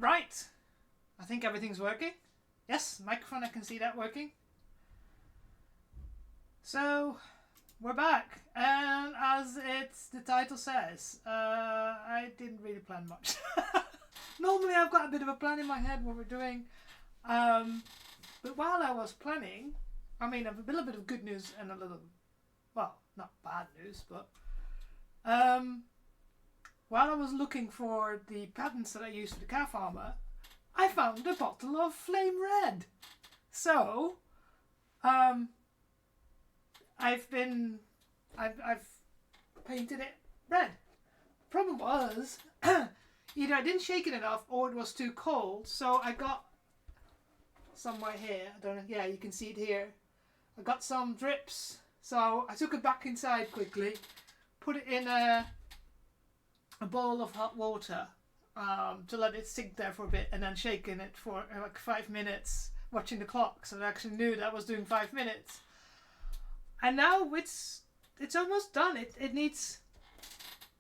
Right. I think everything's working. Yes, microphone, I can see that working. So, we're back. And as the title says, I didn't really plan much. Normally I've got a bit of a plan in my head what we're doing. But while I was planning, I mean, a little bit of good news and a little, well, not bad news, but while I was looking for the patterns that I used for the calf armor, I found a bottle of flame red. So, I've painted it red. Problem was, either I didn't shake it enough or it was too cold. So I got somewhere here. I don't know. Yeah, you can see it here. I got some drips. So I took it back inside quickly, put it in a bowl of hot water to let it sink there for a bit, and then shaking it for like 5 minutes, watching the clock, so I actually knew that I was doing 5 minutes. And now it's almost done. It needs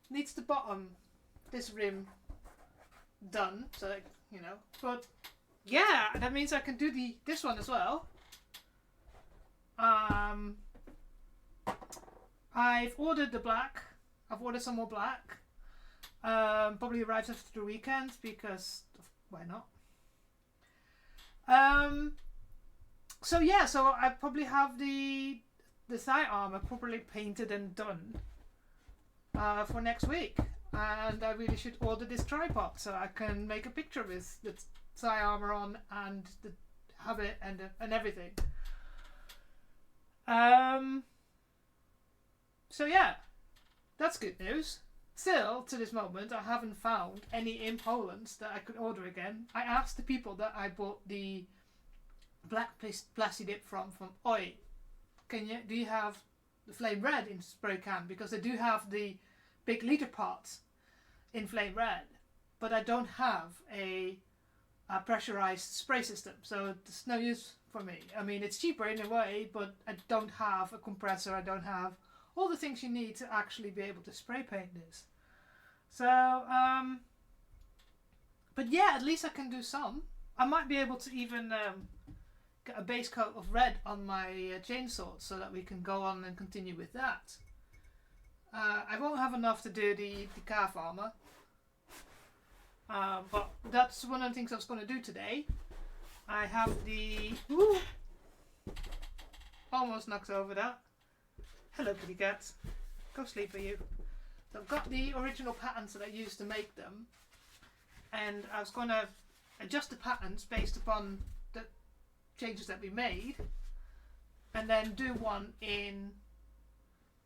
the bottom, this rim, done. So like, you know, but yeah, that means I can do this one as well. I've ordered the black. I've ordered some more black. Probably arrives after the weekend because why not? So yeah, so I probably have the thigh armor properly painted and done for next week, and I really should order this tripod so I can make a picture with the thigh armor on and the habit and everything. So yeah, that's good news. Still, to this moment, I haven't found any in Poland that I could order again. I asked the people that I bought the black plasti dip from Oi, do you have the flame red in spray can? Because they do have the big liter pots in flame red, but I don't have a pressurized spray system, so it's no use for me. I mean, it's cheaper in a way, but I don't have a compressor. I don't have all the things you need to actually be able to spray paint this. So, but yeah, at least I can do some. I might be able to even get a base coat of red on my chainsaw so that we can go on and continue with that. I won't have enough to do the calf armor, but that's one of the things I was going to do today. I have the... Ooh, almost knocked over that. Hello, kitty cats. Go sleep, are you? So I've got the original patterns that I used to make them, and I was going to adjust the patterns based upon the changes that we made, and then do one in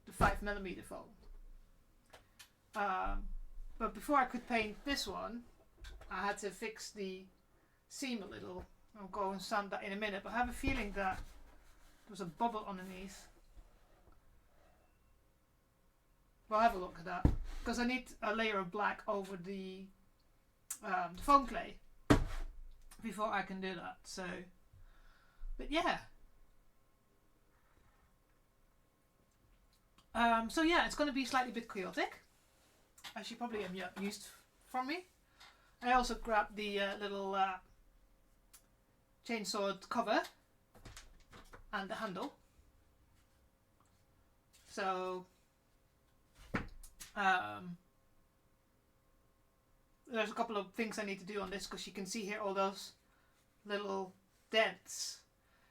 the 5mm foam. But before I could paint this one, I had to fix the seam a little. I'll go and sand that in a minute, but I have a feeling that there's a bubble underneath. We'll have a look at that, because I need a layer of black over the foam clay before I can do that. So, but yeah. So yeah, it's going to be slightly bit chaotic, as you probably am used from me. I also grabbed the little chainsaw cover and the handle. So there's a couple of things I need to do on this, because you can see here all those little dents.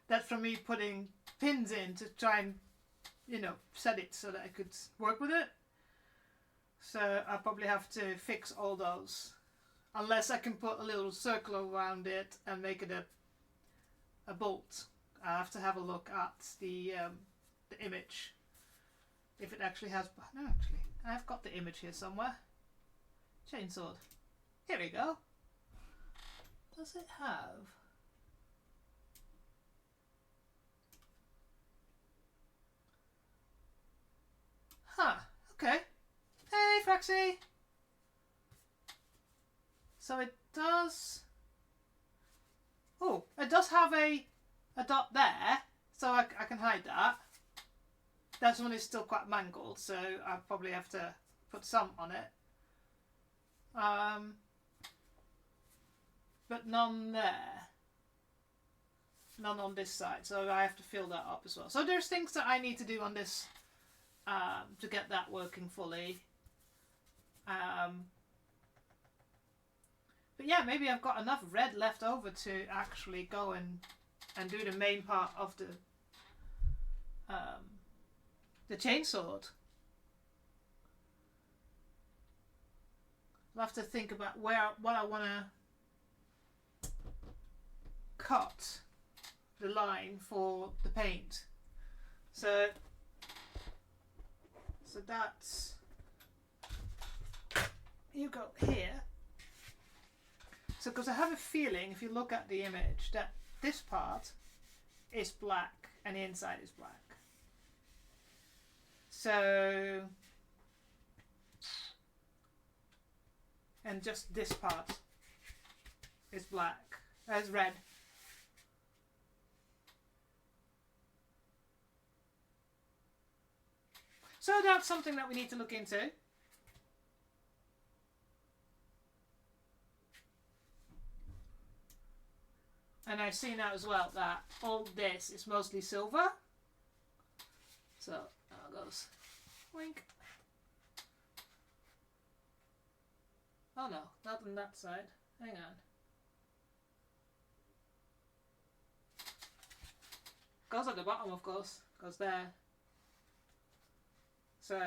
That's from me putting pins in to try and, you know, set it so that I could work with it. So I probably have to fix all those, unless I can put a little circle around it and make it a bolt. I have to have a look at the image, if it actually has. No, actually, I've got the image here somewhere. Chainsaw. Here we go. Does it have? Huh. Okay. Hey, Fraxy. So it does. Oh, it does have a dot there, so I can hide that. That one is still quite mangled, so I probably have to put some on it. but none there. None on this side, so I have to fill that up as well. So there's things that I need to do on this to get that working fully. But yeah, maybe I've got enough red left over to actually go and do the main part of the chainsword. I'll have to think about what I want to cut the line for the paint. So that's, you go here. So because I have a feeling, if you look at the image, that this part is black and the inside is black. So, and just this part is black, as red. So that's something that we need to look into. And I've seen out as well that all this is mostly silver. So there it goes. Wink. Oh no, not on that side. Hang on. Goes at the bottom, of course. Goes there. So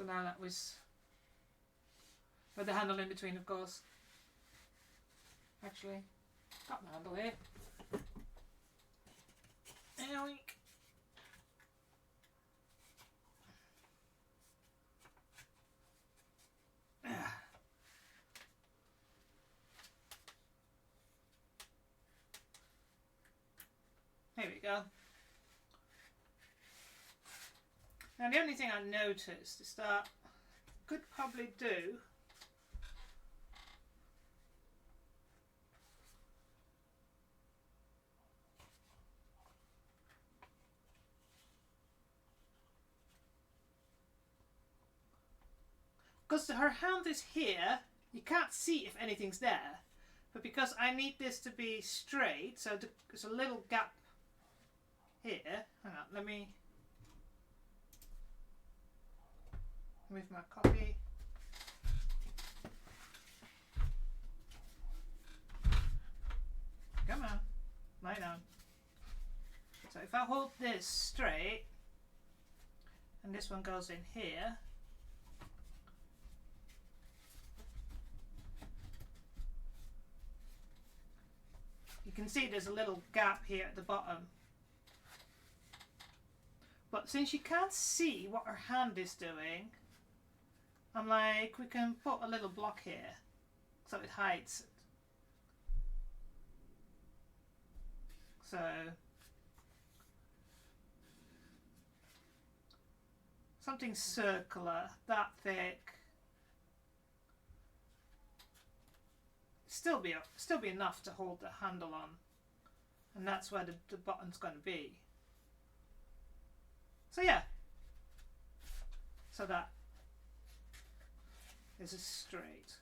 now that was with the handle in between, of course. Actually, got the handle here. Oink. Here we go. Now the only thing I noticed is that I could probably do because her hand is here, you can't see if anything's there, but because I need this to be straight, so there's a little gap here. Hang on, let me move my copy. Come on, lie down. So if I hold this straight, and this one goes in here, you can see there's a little gap here at the bottom. But since you can't see what her hand is doing, I'm like, we can put a little block here so it hides it. So something circular, that thick. Still be enough to hold the handle on, and that's where the button's going to be. So yeah, so that is a straight.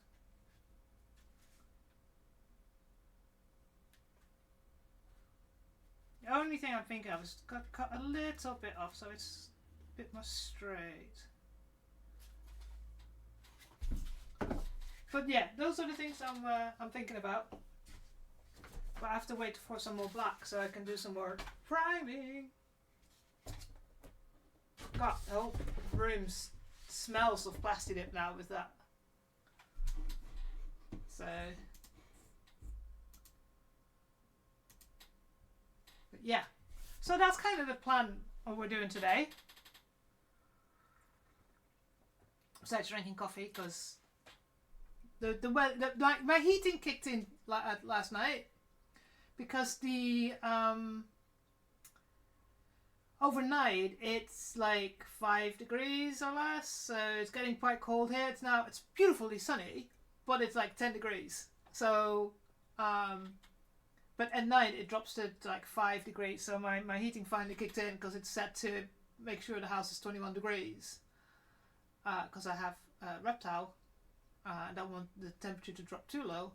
The only thing I'm thinking of is to cut a little bit off so it's a bit more straight. But yeah, those are the things I'm thinking about. But I have to wait for some more black so I can do some more priming. God, the whole room smells of plastic dip now with that. So, but yeah, so that's kind of the plan what we're doing today. Besides drinking coffee, because like my heating kicked in last night because the overnight it's like 5 degrees or less, so it's getting quite cold here. It's beautifully sunny, but it's like 10 degrees. So but at night it drops to like 5 degrees, so my heating finally kicked in because it's set to make sure the house is 21 degrees. because I have reptile. I don't want the temperature to drop too low.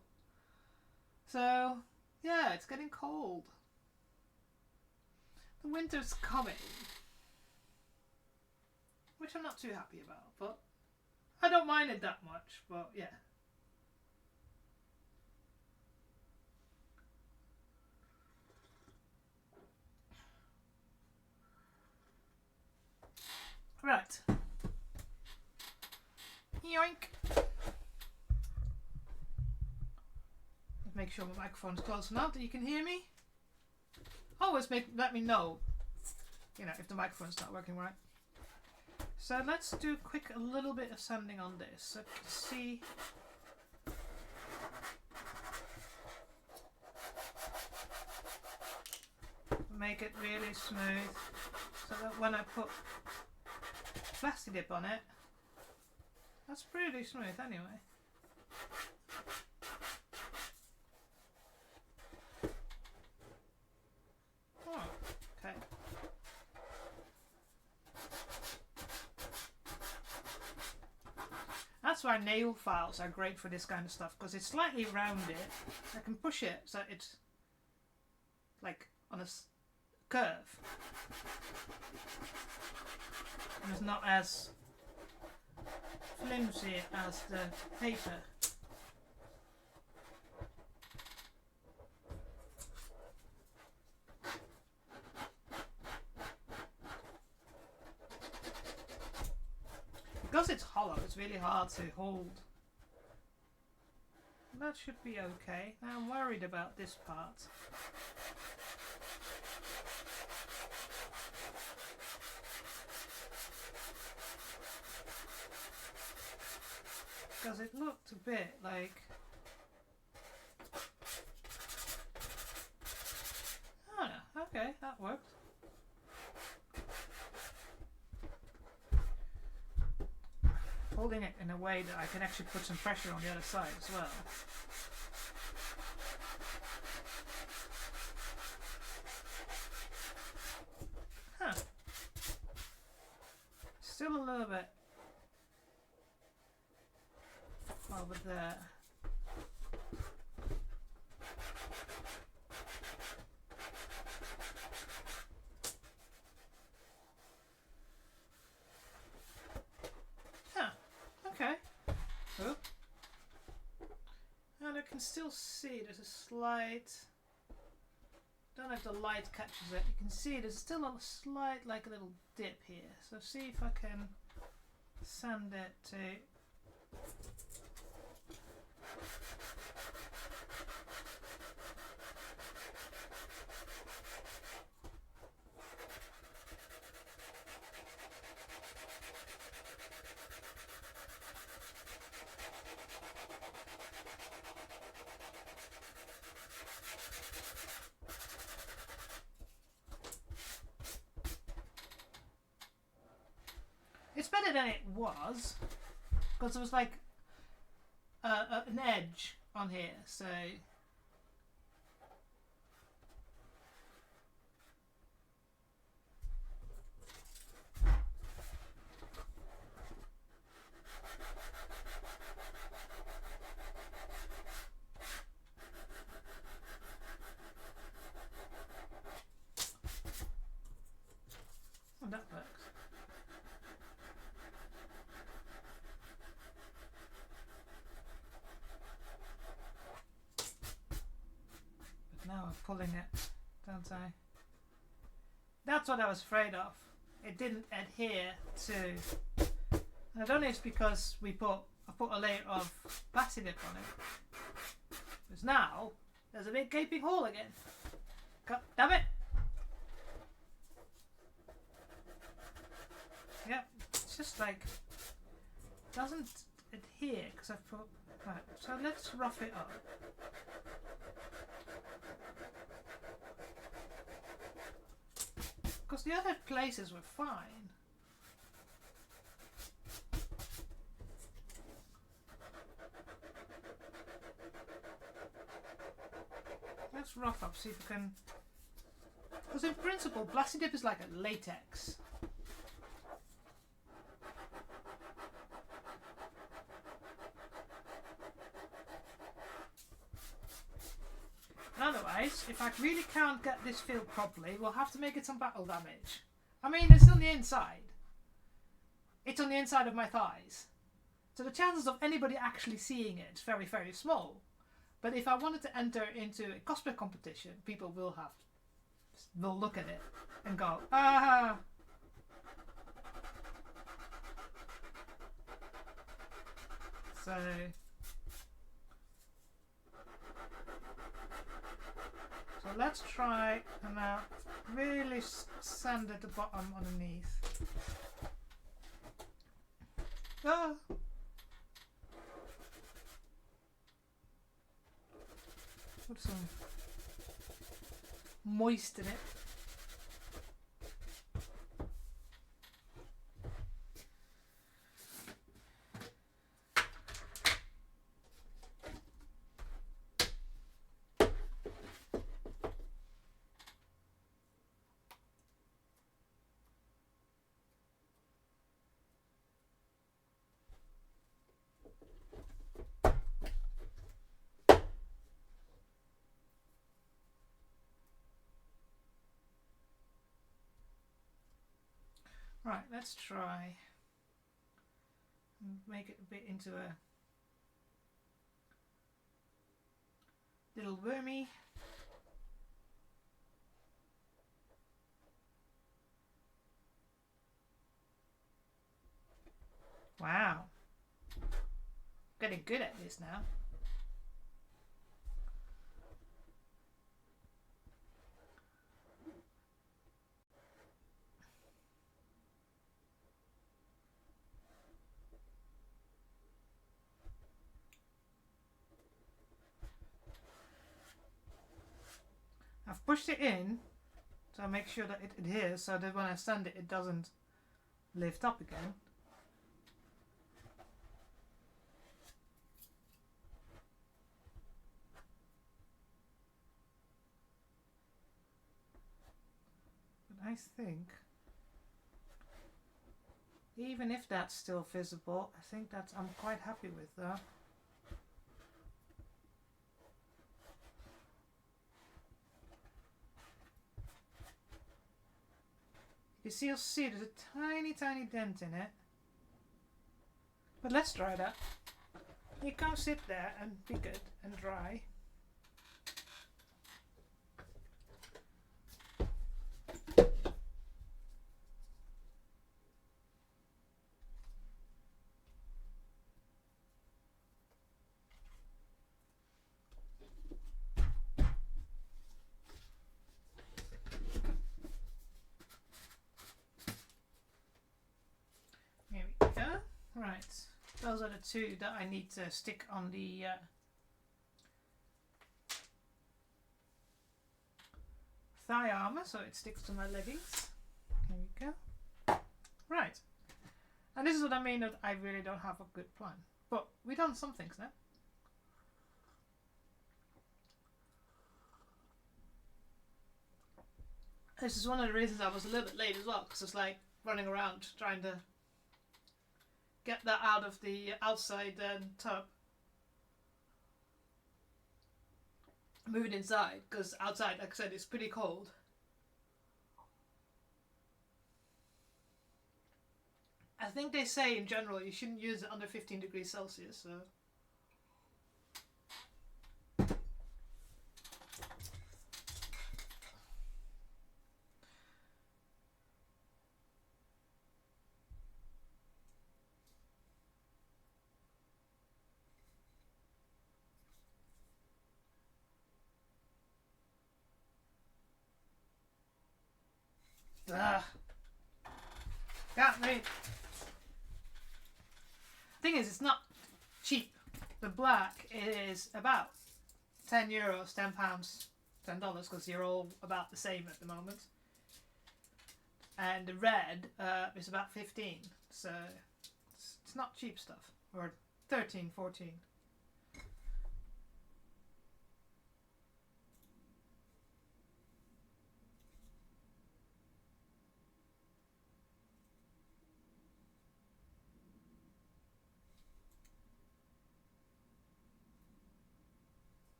So yeah, it's getting cold. The winter's coming, which I'm not too happy about, but I don't mind it that much. But yeah. Right. Yoink. Make sure my microphone's close enough that you can hear me. Always let me know, if the microphone's not working right. So let's do a little bit of sanding on this. So see. Make it really smooth so that when I put plastic dip on it, that's pretty smooth anyway. Oh, okay. That's why nail files are great for this kind of stuff, because it's slightly rounded. I can push it so it's like on a curve. And it's not as flimsy as the paper. Because it's hollow, it's really hard to hold. That should be okay. Now I'm worried about this part. Because it looked a bit like... Oh no, okay, that worked. Holding it in a way that I can actually put some pressure on the other side as well. Huh. Still a little bit over there. Huh. Okay. Oh. And I can still see there's a slight... Don't know if the light catches it. You can see there's still a slight, like a little dip here. So see if I can sand it to... It's better than it was, because there was like an edge on here, so... Oh, that works. Now I'm pulling it, don't I? That's what I was afraid of. It didn't adhere to... And I don't know if it's because I put a layer of plastic dip on it. Because now, there's a big gaping hole again. God damn it! Yep, it's just like... doesn't adhere because I've put... Right, so let's rough it up. Because the other places were fine. Let's rough up, see if we can... Because in principle, plastic dip is like a latex. Otherwise, if I really can't get this filled properly, we'll have to make it some battle damage. I mean, it's on the inside. It's on the inside of my thighs. So the chances of anybody actually seeing it is very, very small. But if I wanted to enter into a cosplay competition, people will look at it and go, ah. So let's try and now really sand at the bottom underneath. Ah. Put some moist in it. Right, let's try and make it a bit into a little wormy. Wow, getting good at this now. I've pushed it in so I make sure that it adheres so that when I sand it, it doesn't lift up again. But I think even if that's still visible, I think that's I'm quite happy with that. You'll see there's a tiny dent in it. But let's try that. You can't sit there and be good and dry. Right, those are the two that I need to stick on the thigh armor so it sticks to my leggings. There we go. Right, and this is what I mean that I really don't have a good plan. But we've done some things now. This is one of the reasons I was a little bit late as well, because it's like running around trying to get that out of the outside tub. Move it inside, because outside, like I said, it's pretty cold. I think they say in general you shouldn't use it under 15 degrees Celsius, so... Ugh. Can't read. Thing is, it's not cheap. The black is about €10, £10, $10, because you're all about the same at the moment. And the red is about 15, so it's not cheap stuff. Or 13, 14.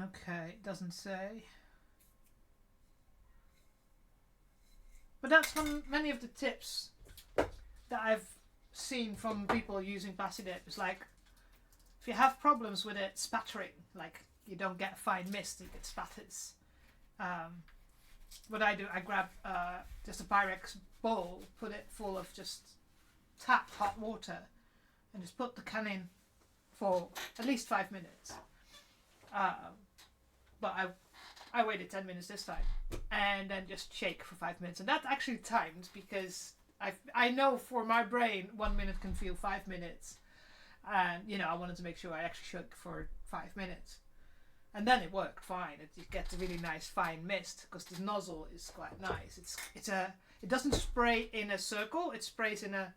Okay, it doesn't say. But that's many of the tips that I've seen from people using Bassydip. It's like, if you have problems with it spattering, like you don't get fine mist, you get spatters. What I do, I grab just a Pyrex bowl, put it full of just tap hot water, and just put the can in for at least 5 minutes. But I waited 10 minutes this time, and then just shake for 5 minutes, and that actually timed, because I know for my brain 1 minute can feel 5 minutes, and you know, I wanted to make sure I actually shook for 5 minutes, and then it worked fine. It gets a really nice fine mist because the nozzle is quite nice. It doesn't spray in a circle, it sprays in a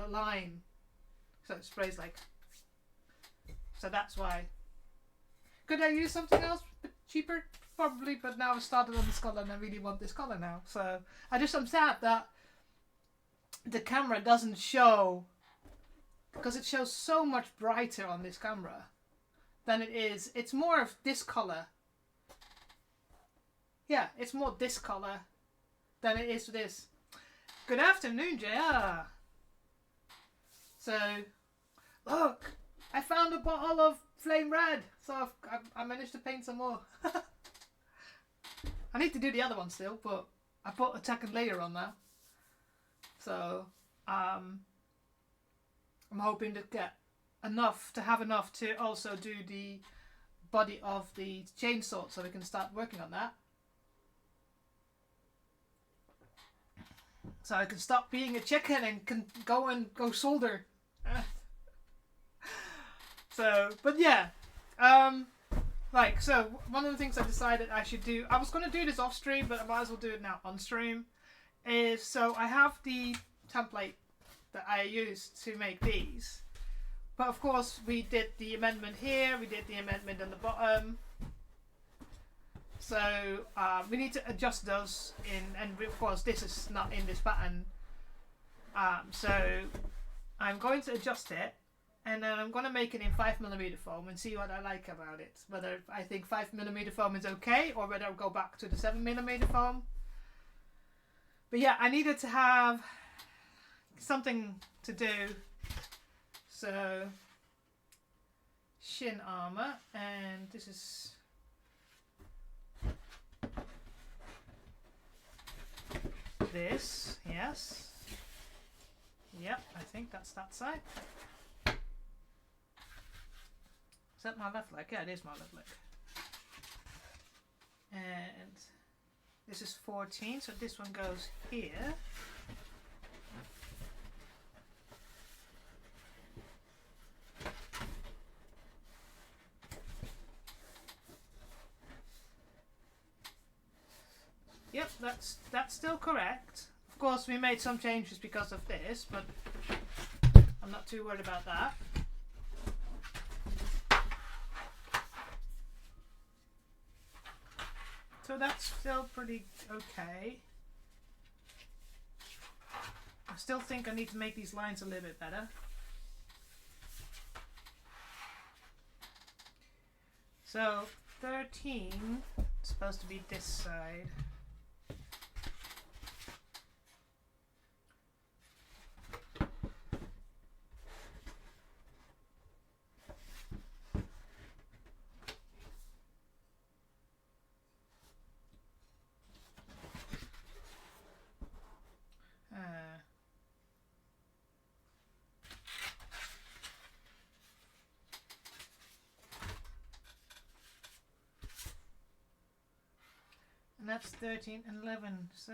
line, so it sprays like. So that's why. Could I use something else cheaper? Probably, but now I've started on this colour and I really want this colour now. So I'm sad that the camera doesn't show, because it shows so much brighter on this camera than it is. It's more of this colour. Yeah, it's more this colour than it is this. Good afternoon, JR. So, look, I found a bottle of flame red, so I managed to paint some more. I need to do the other one still, but I put a second layer on now. So I'm hoping to get enough to also do the body of the chainsaw, so we can start working on that. So I can stop being a chicken and can go solder. So, but yeah, so one of the things I decided I should do, I was going to do this off stream, but I might as well do it now on stream, is, so I have the template that I used to make these, but of course we did the amendment here, we did the amendment on the bottom, so we need to adjust those and of course this is not in this pattern, so I'm going to adjust it. And then I'm going to make it in 5mm foam and see what I like about it. Whether I think 5mm foam is okay, or whether I'll go back to the 7mm foam. But yeah, I needed to have something to do. So, shin armor, and this is... this, yes. Yep, I think that's that side. Is that my left leg? Yeah, it is my left leg. And this is 14, so this one goes here. Yep, that's still correct. Of course, we made some changes because of this, but I'm not too worried about that. So that's still pretty okay. I still think I need to make these lines a little bit better. So 13 is supposed to be this side. And that's 13 and 11, so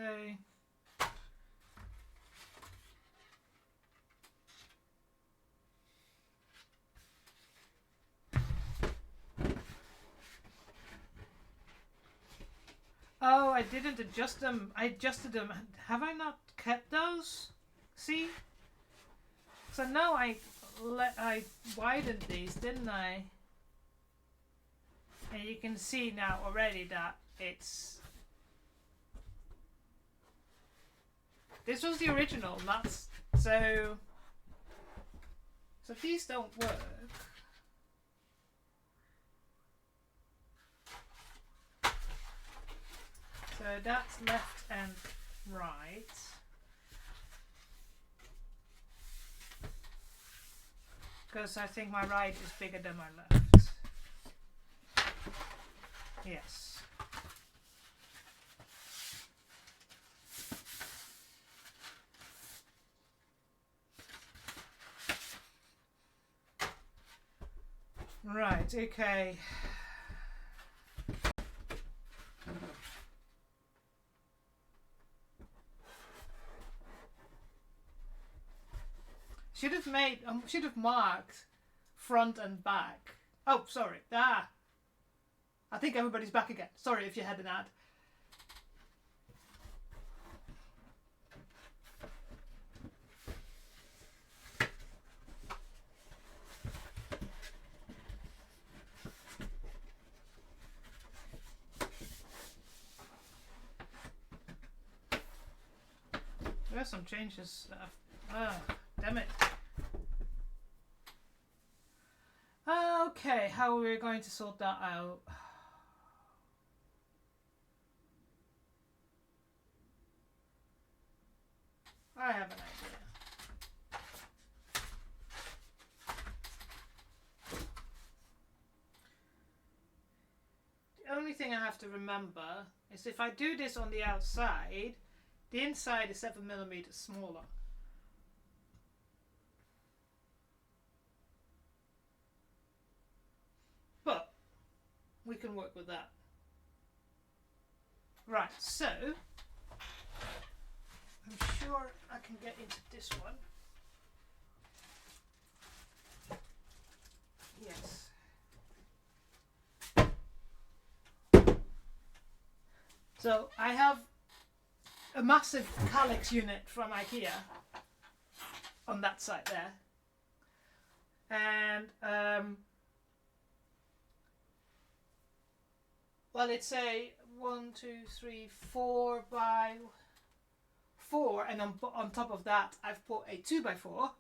oh, I didn't adjust them. I adjusted them. Have I not kept those? See? So now I widened these, didn't I? And you can see now already that it's... This was the original, that's... So if these don't work... that's left and right. Because I think my right is bigger than my left. Yes. Right, okay. Should have marked front and back. Oh, sorry. I think everybody's back again. Sorry if you had an ad. There's some changes. Damn it. Okay, how are we going to sort that out? I have an idea. The only thing I have to remember is if I do this on the outside, the inside is 7mm smaller. But we can work with that. Right, so I'm sure I can get into this one. Yes. So I have a massive calyx unit from IKEA on that side there. And well, it's a 1, 2, 3, 4 by 4, and on top of that I've put a 2x4,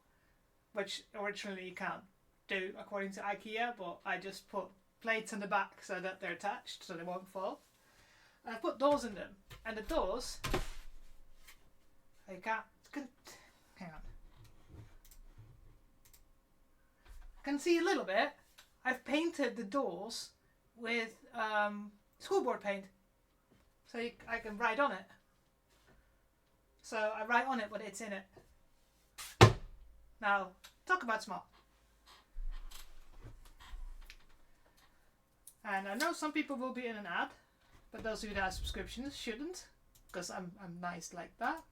which originally you can't do according to IKEA, but I just put plates in the back so that they're attached so they won't fall. And I put doors in them, and the doors I hang on. I can see a little bit. I've painted the doors with schoolboard paint, so I can write on it. So I write on it what it's in it. Now, talk about smart. And I know some people will be in an ad, but those who have subscriptions shouldn't, because I'm nice like that.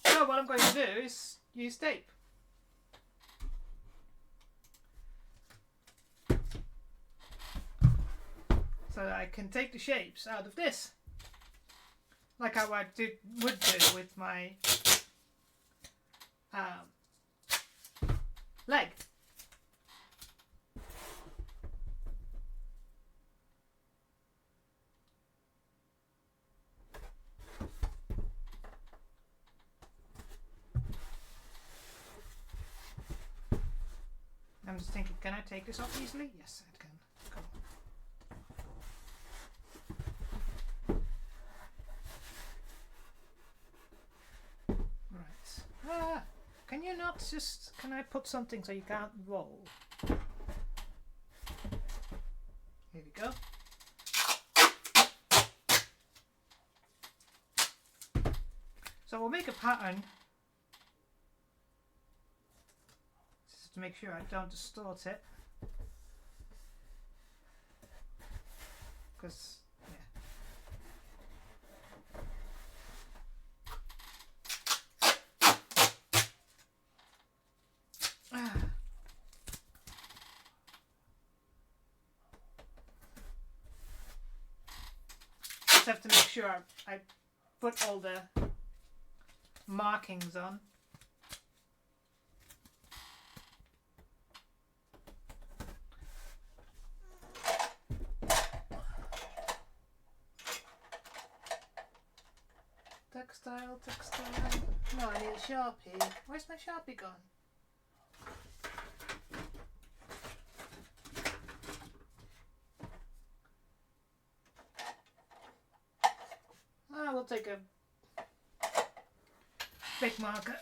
So what I'm going to do is use tape. So that I can take the shapes out of this, like how I would do with my leg. I'm just thinking, can I take this off easily? Yes, I can. Right. Can you not just... Can I put something so you can't roll? Here we go. So we'll make a pattern just to make sure I don't distort it. Because, yeah. Just have to make sure I put all the markings on. Textile. No, I need a Sharpie. Where's my Sharpie gone? will take a big marker.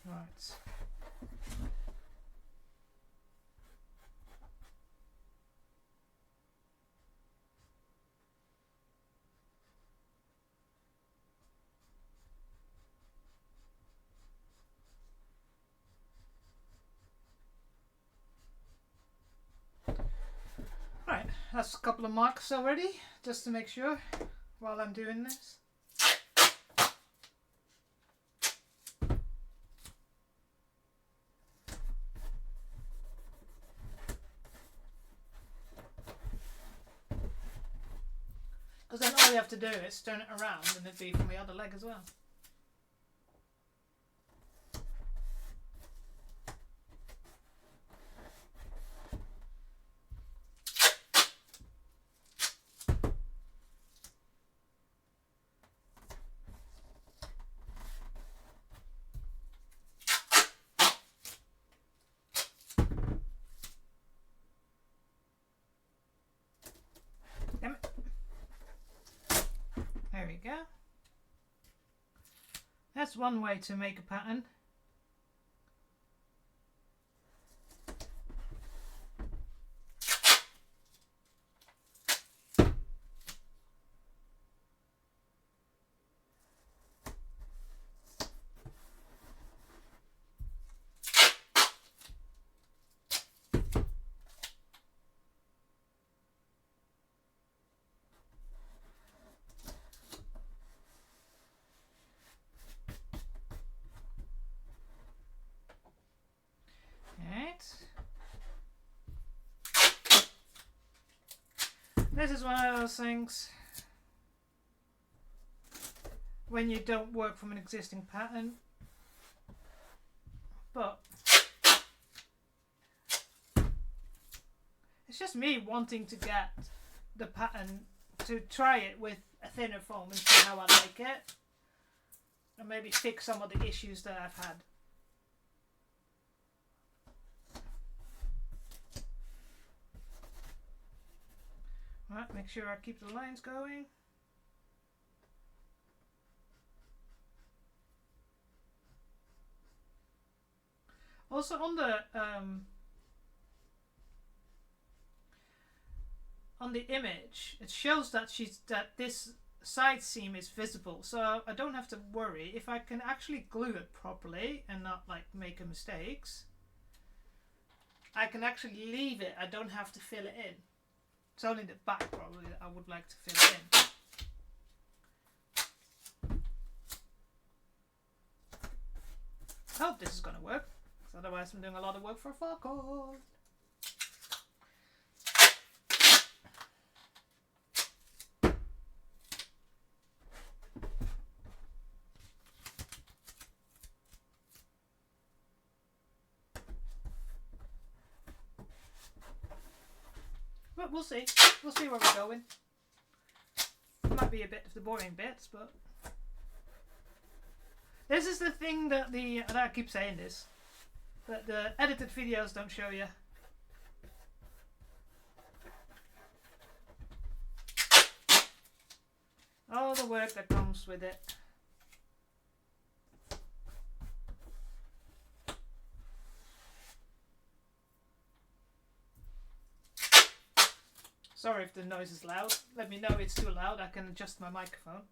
Right. Right, that's a couple of marks already, just to make sure while I'm doing this. Because then all you have to do is turn it around and it'd be from the other leg as well. There we go. That's one way to make a pattern. This is one of those things when you don't work from an existing pattern, but it's just me wanting to get the pattern to try it with a thinner foam and see how I like it, and maybe fix some of the issues that I've had. Right, make sure I keep the lines going. Also on the image, it shows that this side seam is visible, so I don't have to worry. If I can actually glue it properly and not like make mistakes, I can actually leave it. I don't have to fill it in. It's only the back probably that I would like to fill it in. I hope this is going to work, because otherwise I'm doing a lot of work for fuck all. But we'll see. We'll see where we're going. It might be a bit of the boring bits, but this is the thing that I keep saying this, that the edited videos don't show you. All the work that comes with it. Sorry if the noise is loud. Let me know if it's too loud. I can adjust my microphone.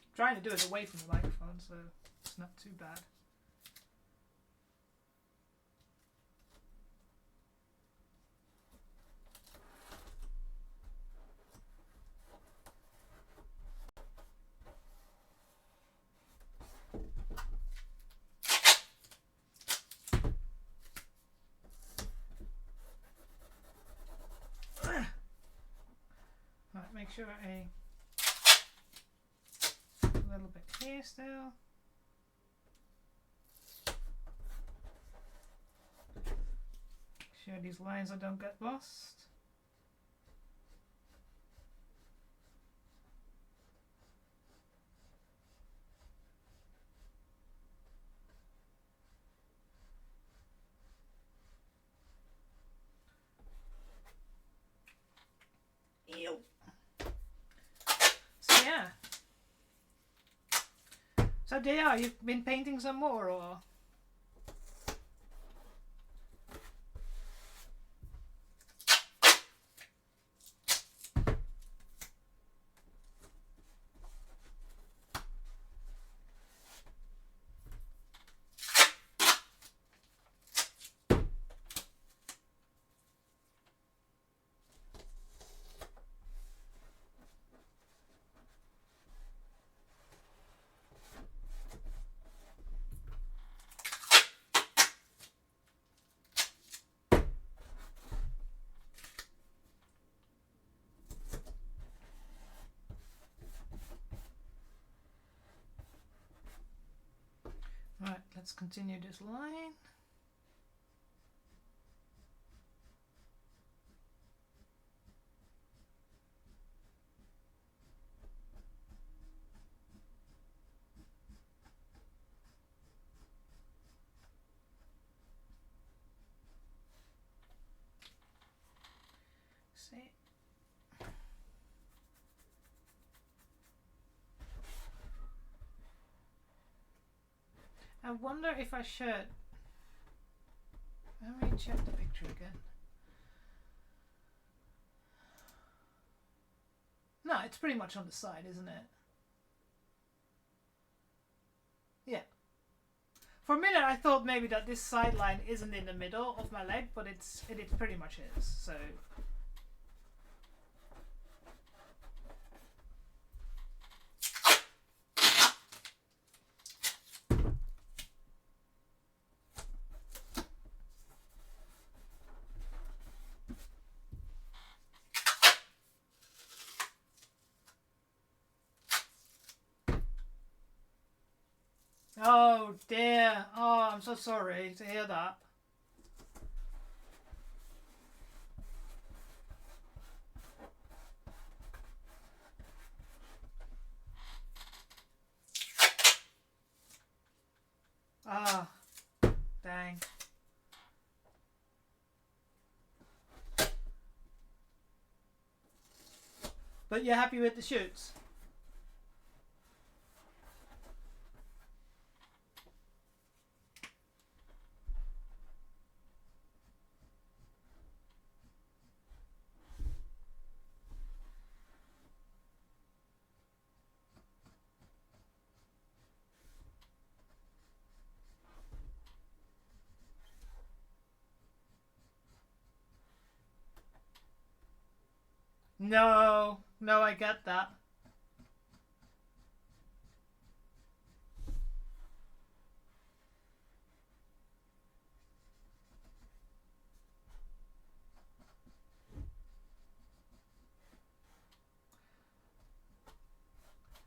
I'm trying to do it away from the microphone, so It's not too bad. Right, make sure a little bit here still. Sure these lines don't get lost. Ew. So yeah. So DR, you've been painting some more, or? Right, let's continue this line. See. I wonder if I should. Let me check the picture again. No, it's pretty much on the side, isn't it? Yeah. For a minute I thought maybe that this sideline isn't in the middle of my leg, but it pretty much is, so. Oh dear. Oh, I'm so sorry to hear that. Ah, dang. But you're happy with the shoots? No, no, I get that.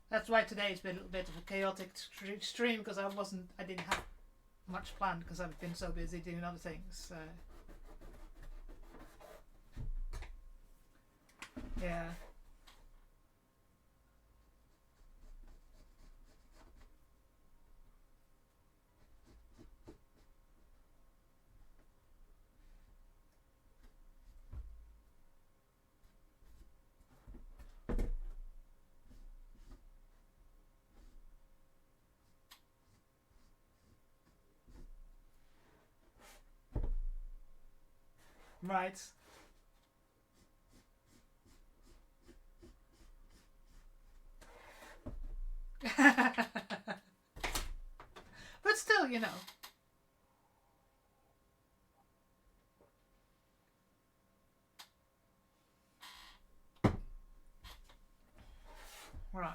That's why today's been a little bit of a chaotic stream, because I didn't have much planned because I've been so busy doing other things. So. Yeah. Right. still, you know. Right.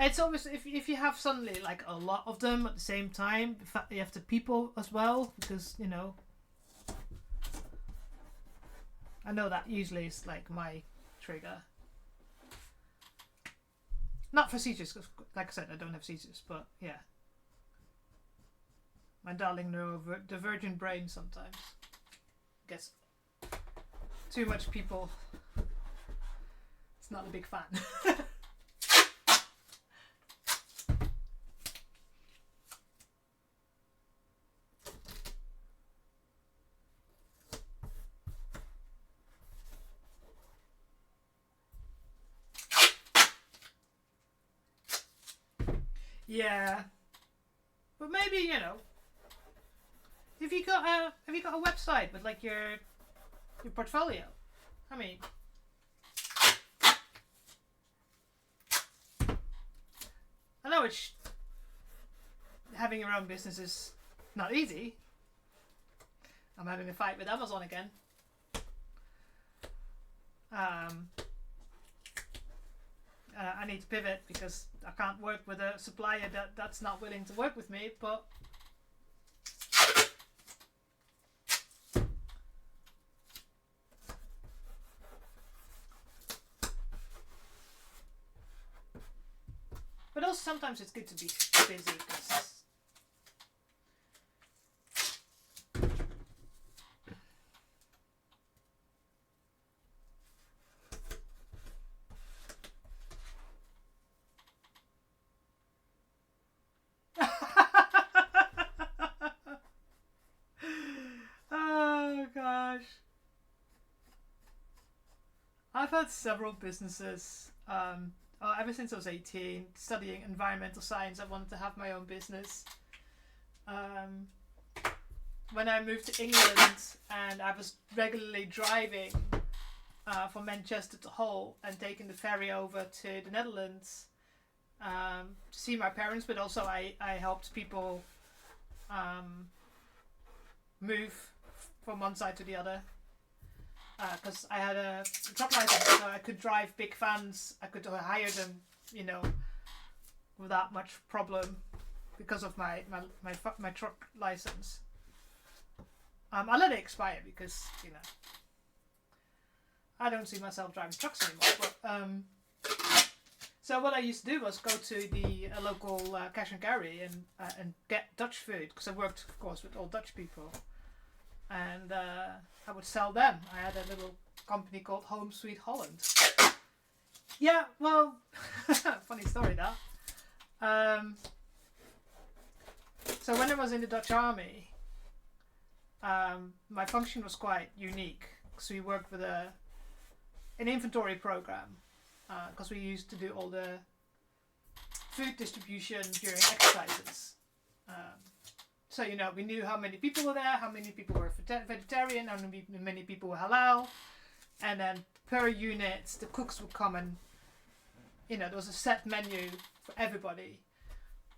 It's always, if you have suddenly like a lot of them at the same time, in fact you have to people as well, because, you know, I know that usually is like my trigger. Not for seizures, because like I said, I don't have seizures, but yeah. My darling neurodivergent brain sometimes gets too much people. It's not a big fan. Yeah, but maybe, you know, if you got a website with like your portfolio, I mean, I know it's having your own business is not easy. I'm having a fight with Amazon again. I need to pivot because I can't work with a supplier that's not willing to work with me, but also sometimes it's good to be busy because oh gosh, I've had several businesses ever since I was 18, studying environmental science. I wanted to have my own business. When I moved to England and I was regularly driving from Manchester to Hull and taking the ferry over to the Netherlands to see my parents, but also I helped people move from one side to the other. Because I had a truck license, so I could drive big vans. I could hire them, you know, without much problem because of my truck license. I let it expire because, you know, I don't see myself driving trucks anymore. But so what I used to do was go to the local cash and carry and get Dutch food, because I worked, of course, with all Dutch people. And I would sell them. I had a little company called Home Sweet Holland. Yeah, well, funny story that. So when I was in the Dutch Army, my function was quite unique, because we worked with an inventory program, because we used to do all the food distribution during exercises. So, you know, we knew how many people were there, how many people were vegetarian, how many people were halal. And then per unit, the cooks would come and, you know, there was a set menu for everybody.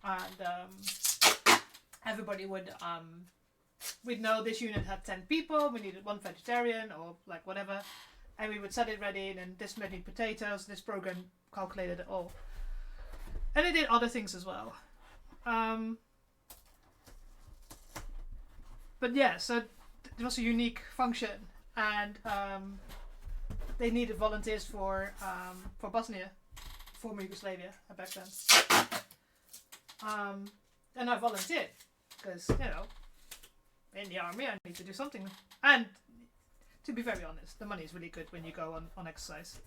And everybody would, we'd know this unit had 10 people, we needed 1 vegetarian or like whatever. And we would set it ready, and then this many potatoes, this program calculated it all. And it did other things as well. But yeah, so it was a unique function, and they needed volunteers for Bosnia, former Yugoslavia back then. And I volunteered because, you know, in the army I need to do something. And to be very honest, the money is really good when you go on exercise.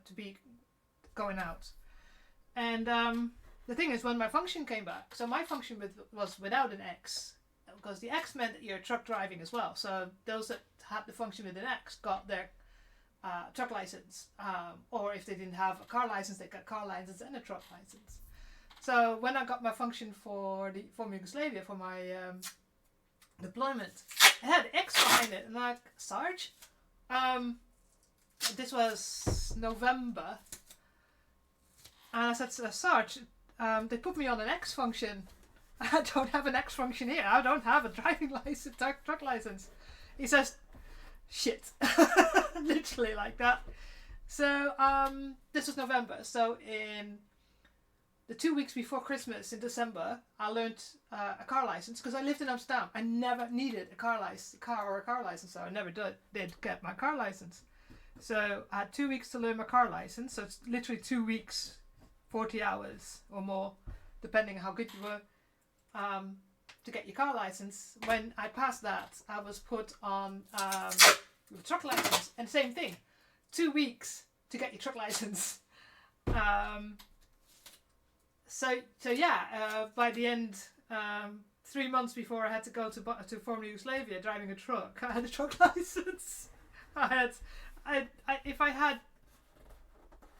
To be going out. And the thing is, when my function came back, so my function was without an X, because the X meant that you're truck driving as well. So those that had the function with an X got their truck license, or if they didn't have a car license, they got car license and a truck license. So when I got my function for the former Yugoslavia, for my deployment. It had X behind it, and I'm like, Sarge? This was November. And I said, Sarge, they put me on an X function. I don't have an X function here. I don't have a driving license, truck license. He says, shit. Literally like that. So, this was November. So in the 2 weeks before Christmas in December, I learned a car license because I lived in Amsterdam. I never needed a car license, so I never did get my car license. So I had 2 weeks to learn my car license. So it's literally 2 weeks, 40 hours or more, depending on how good you were, to get your car license. When I passed that, I was put on a truck license, and same thing, 2 weeks to get your truck license. So yeah, by the end, 3 months before I had to go to former Yugoslavia driving a truck, I had a truck license. If I had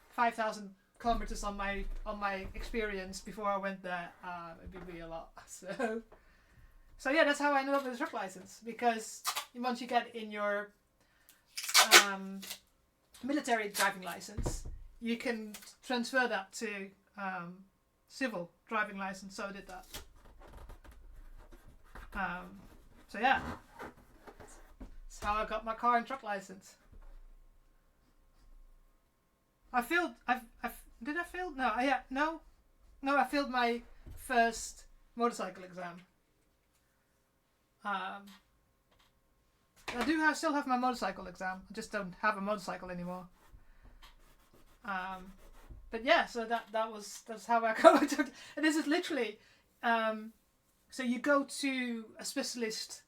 5,000 kilometers on my experience before I went there, it'd be a lot. So yeah, that's how I ended up with a truck license, because once you get in your military driving license, you can transfer that to civil driving license. So I did that. So yeah, that's how I got my car and truck license. I failed. Did I fail? No. No. I failed my first motorcycle exam. I still have my motorcycle exam. I just don't have a motorcycle anymore. But yeah, so that's how I got. And this is literally, so you go to a specialist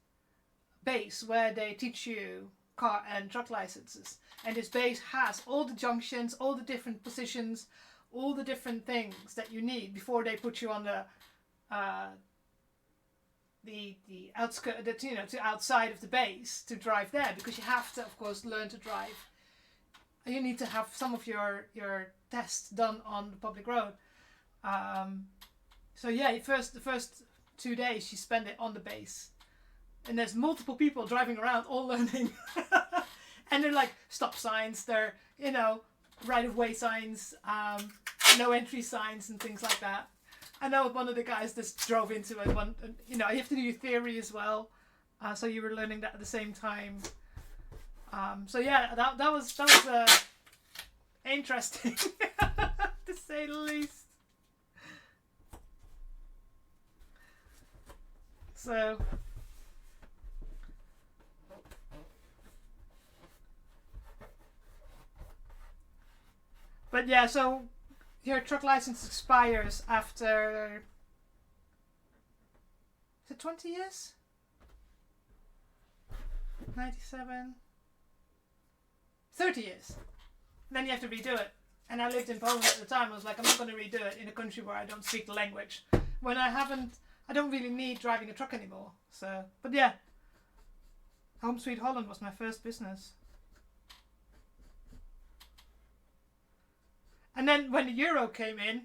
base where they teach you car and truck licenses, and this base has all the junctions, all the different positions, all the different things that you need before they put you on the outskirt, to outside of the base to drive there, because you have to, of course, learn to drive. You need to have some of your tests done on the public road. So yeah, the first 2 days you spend it on the base, and there's multiple people driving around all learning. And they're like stop signs, they're right of way signs, no entry signs and things like that. I know one of the guys just drove into it. You have to do your theory as well, so you were learning that at the same time. So yeah, that was interesting to say the least. So. But yeah, so your truck license expires after, is it 20 years? 97? 30 years. And then you have to redo it. And I lived in Poland at the time. I was like, I'm not going to redo it in a country where I don't speak the language. When I don't really need driving a truck anymore. So, but yeah. Home Sweet Holland was my first business. And then when the euro came in,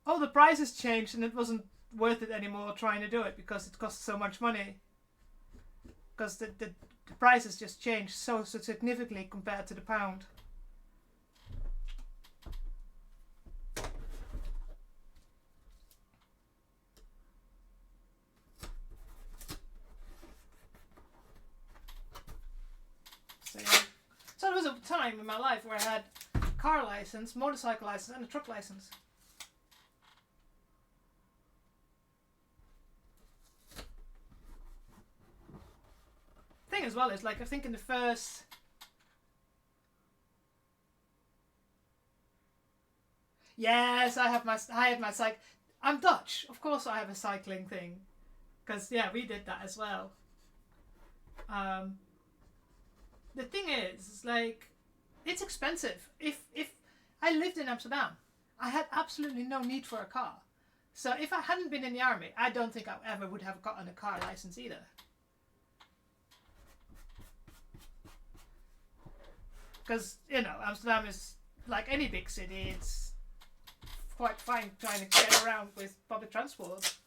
all the prices changed, and it wasn't worth it anymore trying to do it because it cost so much money. Because the prices just changed so significantly compared to the pound. So there was a time in my life where I had car license, motorcycle license, and a truck license. Thing as well is, like, I think in the first, yes, I had my cycle. I'm Dutch, of course I have a cycling thing, because yeah, we did that as well. The thing is, like, it's expensive. If I lived in Amsterdam, I had absolutely no need for a car. So if I hadn't been in the army, I don't think I ever would have gotten a car license either. Because, Amsterdam is like any big city. It's quite fine trying to get around with public transport.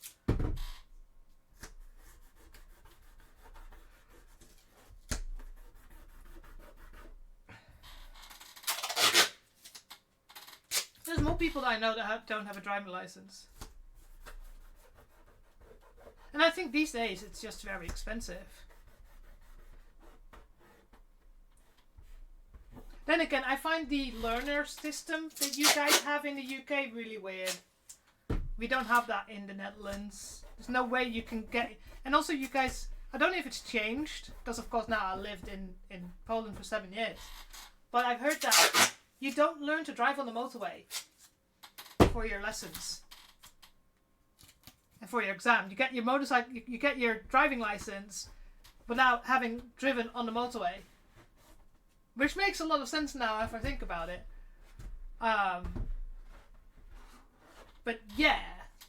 couple people that I know that don't have a driving license. And I think these days it's just very expensive. Then again, I find the learner system that you guys have in the UK really weird. We don't have that in the Netherlands. There's no way you can get... And also you guys... I don't know if it's changed, because of course now I lived in Poland for 7 years. But I've heard that you don't learn to drive on the motorway for your lessons. And for your exam. You get your motorcycle, you get your driving license without having driven on the motorway. Which makes a lot of sense now if I think about it. But yeah,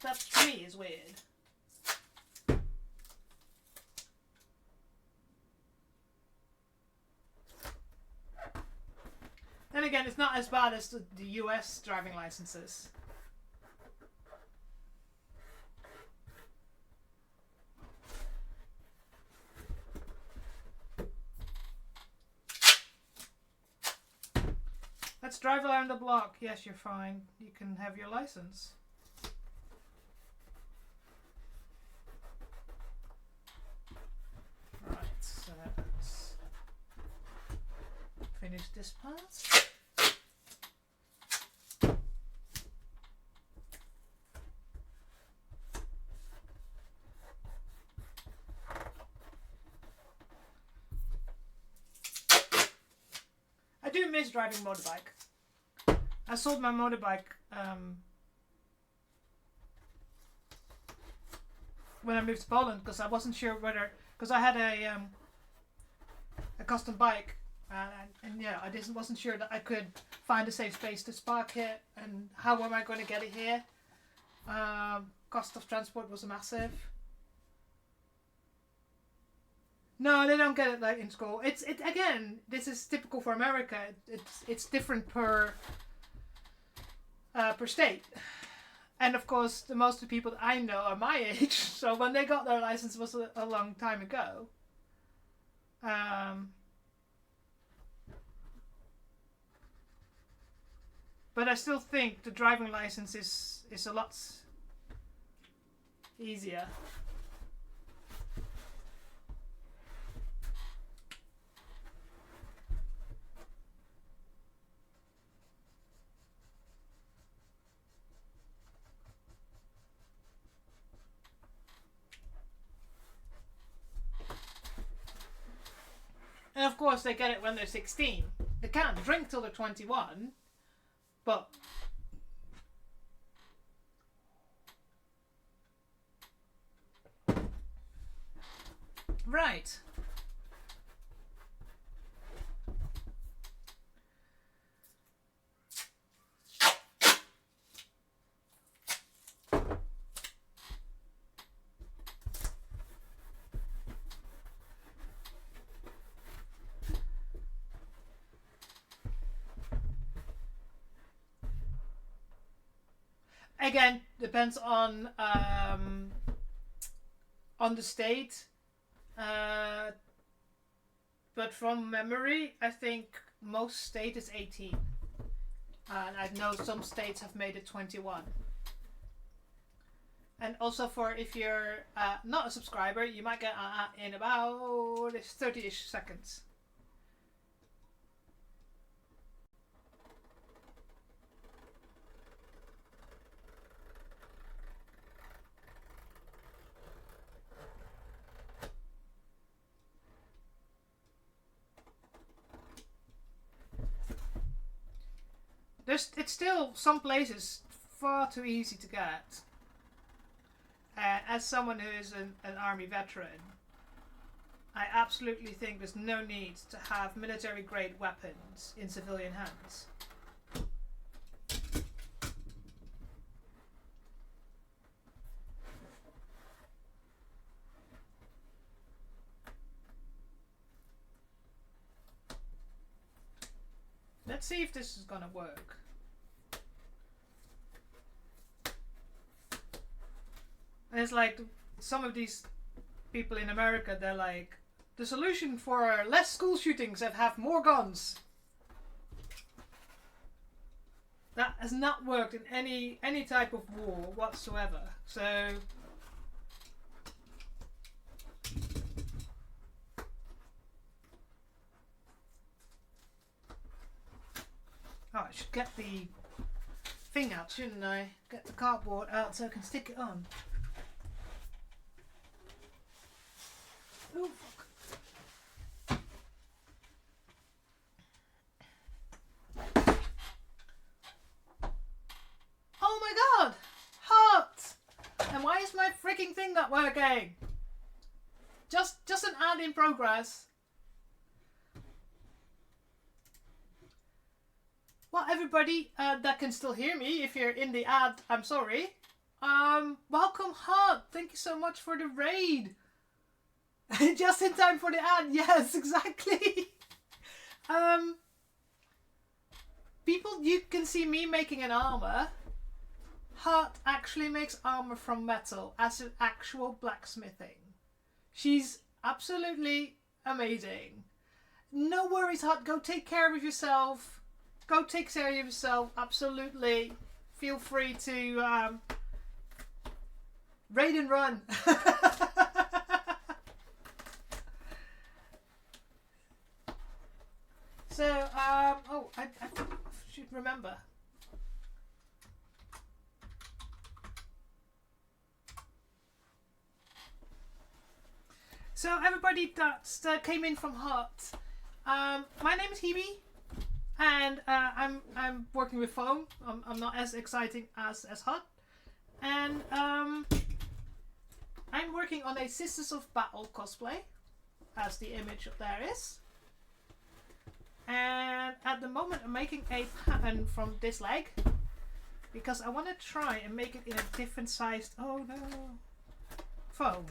that to me is weird. Then again, it's not as bad as the US driving licenses. Let's drive around the block. Yes, you're fine. You can have your license. Right, so let's finish this part. I do miss driving motorbike. I sold my motorbike when I moved to Poland because I wasn't sure whether, because I had a custom bike and yeah, I wasn't sure that I could find a safe space to park it, and how am I going to get it here? Cost of transport was massive. No, they don't get it like in school. It again. This is typical for America. It's different per state, and of course, the most of the people that I know are my age. So when they got their license was a long time ago. But I still think the driving license is a lot easier. And of course they get it when they're 16. They can't drink till they're 21, but right. Again, depends on the state, but from memory, I think most state is 18, and I know some states have made it 21. And also for if you're not a subscriber, you might get in about 30-ish seconds. It's still some places far too easy to get. As someone who is an army veteran, I absolutely think there's no need to have military grade weapons in civilian hands. Let's see if this is gonna work. And it's like some of these people in America, they're like, the solution for less school shootings is have more guns. That has not worked in any type of war whatsoever. So I should get the thing out, shouldn't I? Get the cardboard out so I can stick it on. Oh fuck. Oh my god! Heart! And why is my freaking thing not working? Just an ad in progress. Well, everybody that can still hear me, if you're in the ad, I'm sorry. Welcome, Heart. Thank you so much for the raid. Just in time for the ad. Yes, exactly. People, you can see me making an armor. Heart actually makes armor from metal as an actual blacksmithing. She's absolutely amazing. No worries, Heart. Go take care of yourself. Go take care of yourself. Absolutely. Feel free to raid and run. So, oh, I should remember. So, everybody that came in from Heart, my name is Hebe, and I'm working with foam. I'm not as exciting as Heart, and I'm working on a Sisters of Battle cosplay, as the image up there is. And at the moment I'm making a pattern from this leg because I want to try and make it in a different sized, oh no, foam.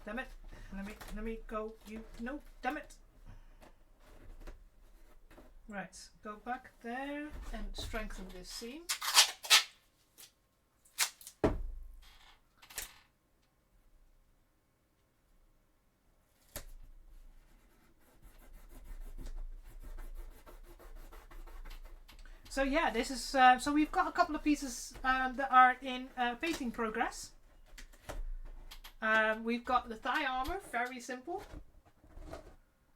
Damn it. Let me go. You no, damn it. Right, go back there and strengthen this seam. So yeah, this is so we've got a couple of pieces that are in painting progress. We've got the thigh armor, very simple.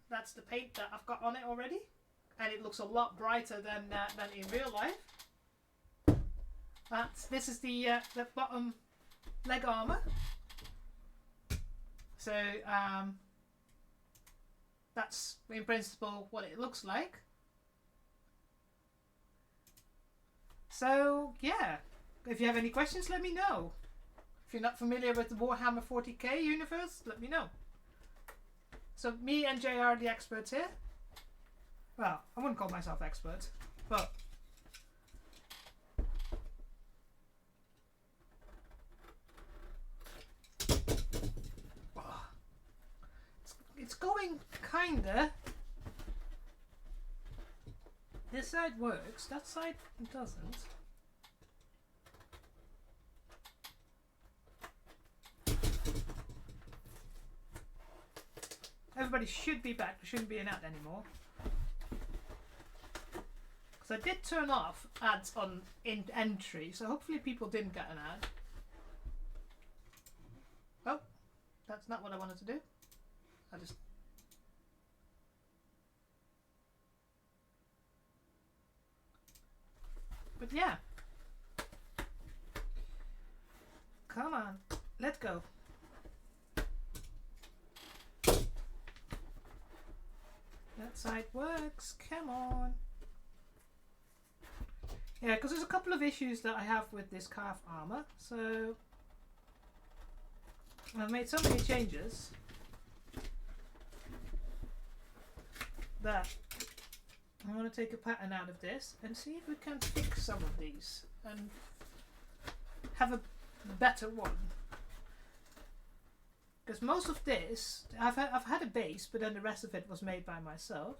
That's the paint that I've got on it already, and it looks a lot brighter than in real life. This is the bottom leg armor. So that's in principle what it looks like. So yeah, if you have any questions, let me know. If you're not familiar with the Warhammer40k universe, let me know. So me and Jay are the experts here. Well, I wouldn't call myself expert, but it's going kinda. This side works, that side doesn't. Everybody should be back, there shouldn't be an ad anymore. Because I did turn off ads on in entry, so hopefully people didn't get an ad. Oh, that's not what I wanted to do. I just... But yeah. Come on, let's go. That side works, come on. Yeah, because there's a couple of issues that I have with this calf armor, so I've made so many changes that I want to take a pattern out of this and see if we can fix some of these and have a better one. Because most of this, I've had a base, but then the rest of it was made by myself.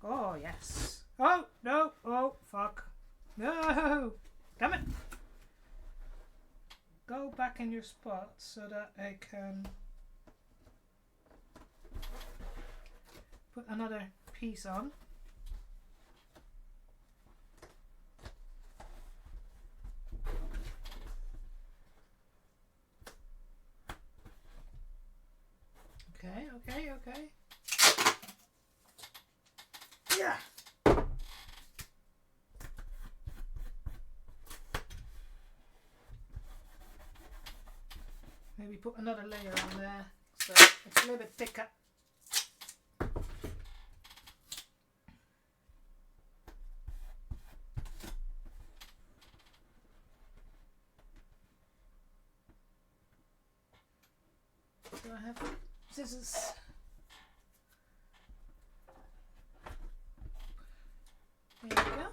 Oh yes. Oh no! Oh fuck! No! Damn it! Go back in your spot so that I can put another piece on. Okay. Yeah. Maybe put another layer on there so it's a little bit thicker. Do I have scissors? There you go.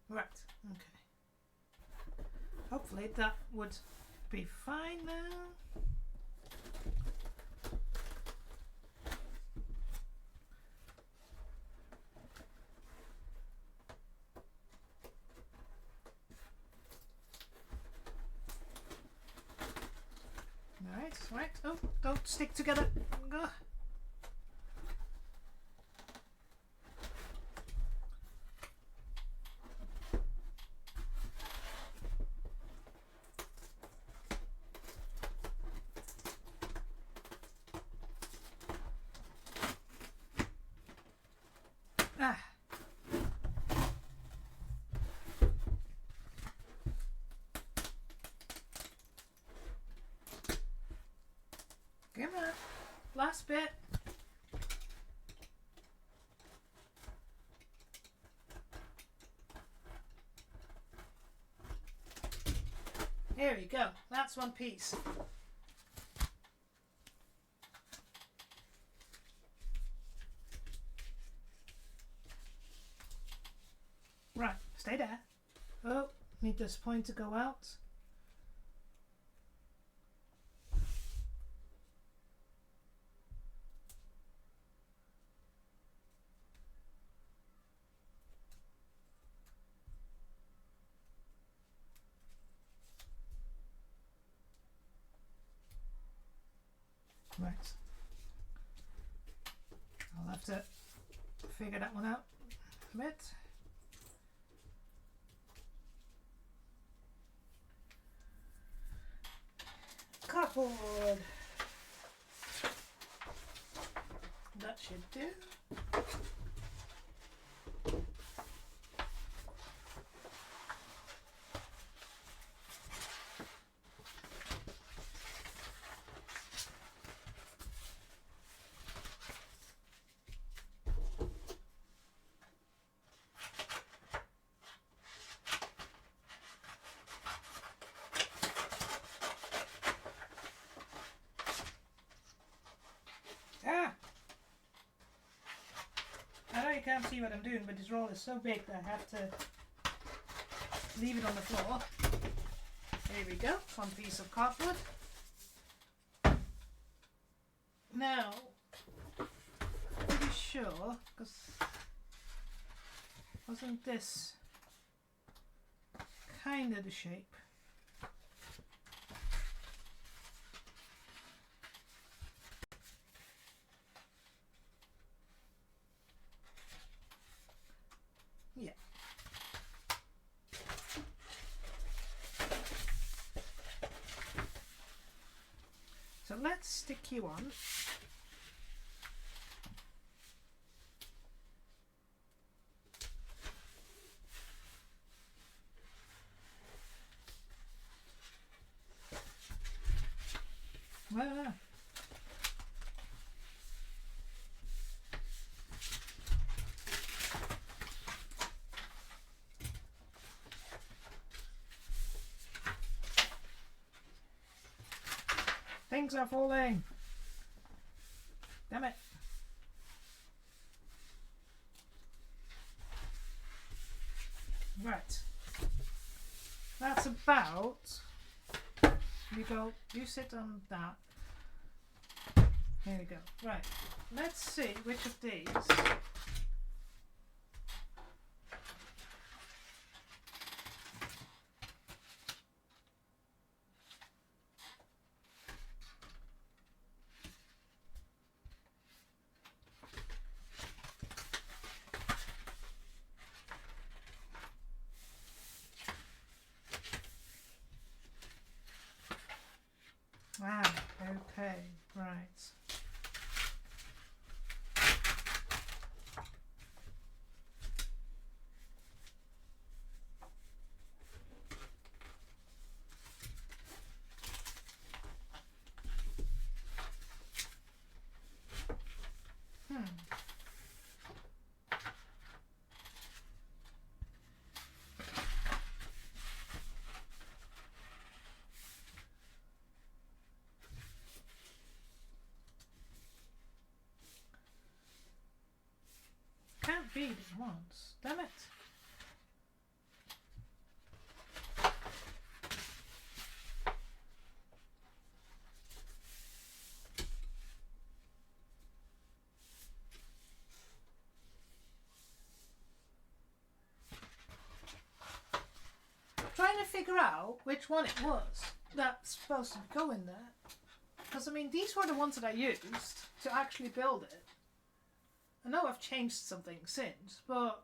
Right, okay. Hopefully that would be fine now. Right. Oh, don't stick together. Go. Ah. Come on. Last bit. There we go. That's one piece. Right, stay there. Oh, need this point to go out. Right. I'll have to figure that one out a bit. Cardboard. That should do. You can't see what I'm doing, but this roll is so big that I have to leave it on the floor. There we go, one piece of cardboard. Now, pretty sure, because wasn't this kind of the shape? Yeah. So let's stick you on. Well, things are falling. Damn it. Right. That's about. You sit on that. Here we go. Right. Let's see which of these Ah, okay, right. Can't read at once. Damn it. Trying to figure out which one it was that's supposed to go in there. Because, I mean, these were the ones that I used to actually build it. I know I've changed something since, but...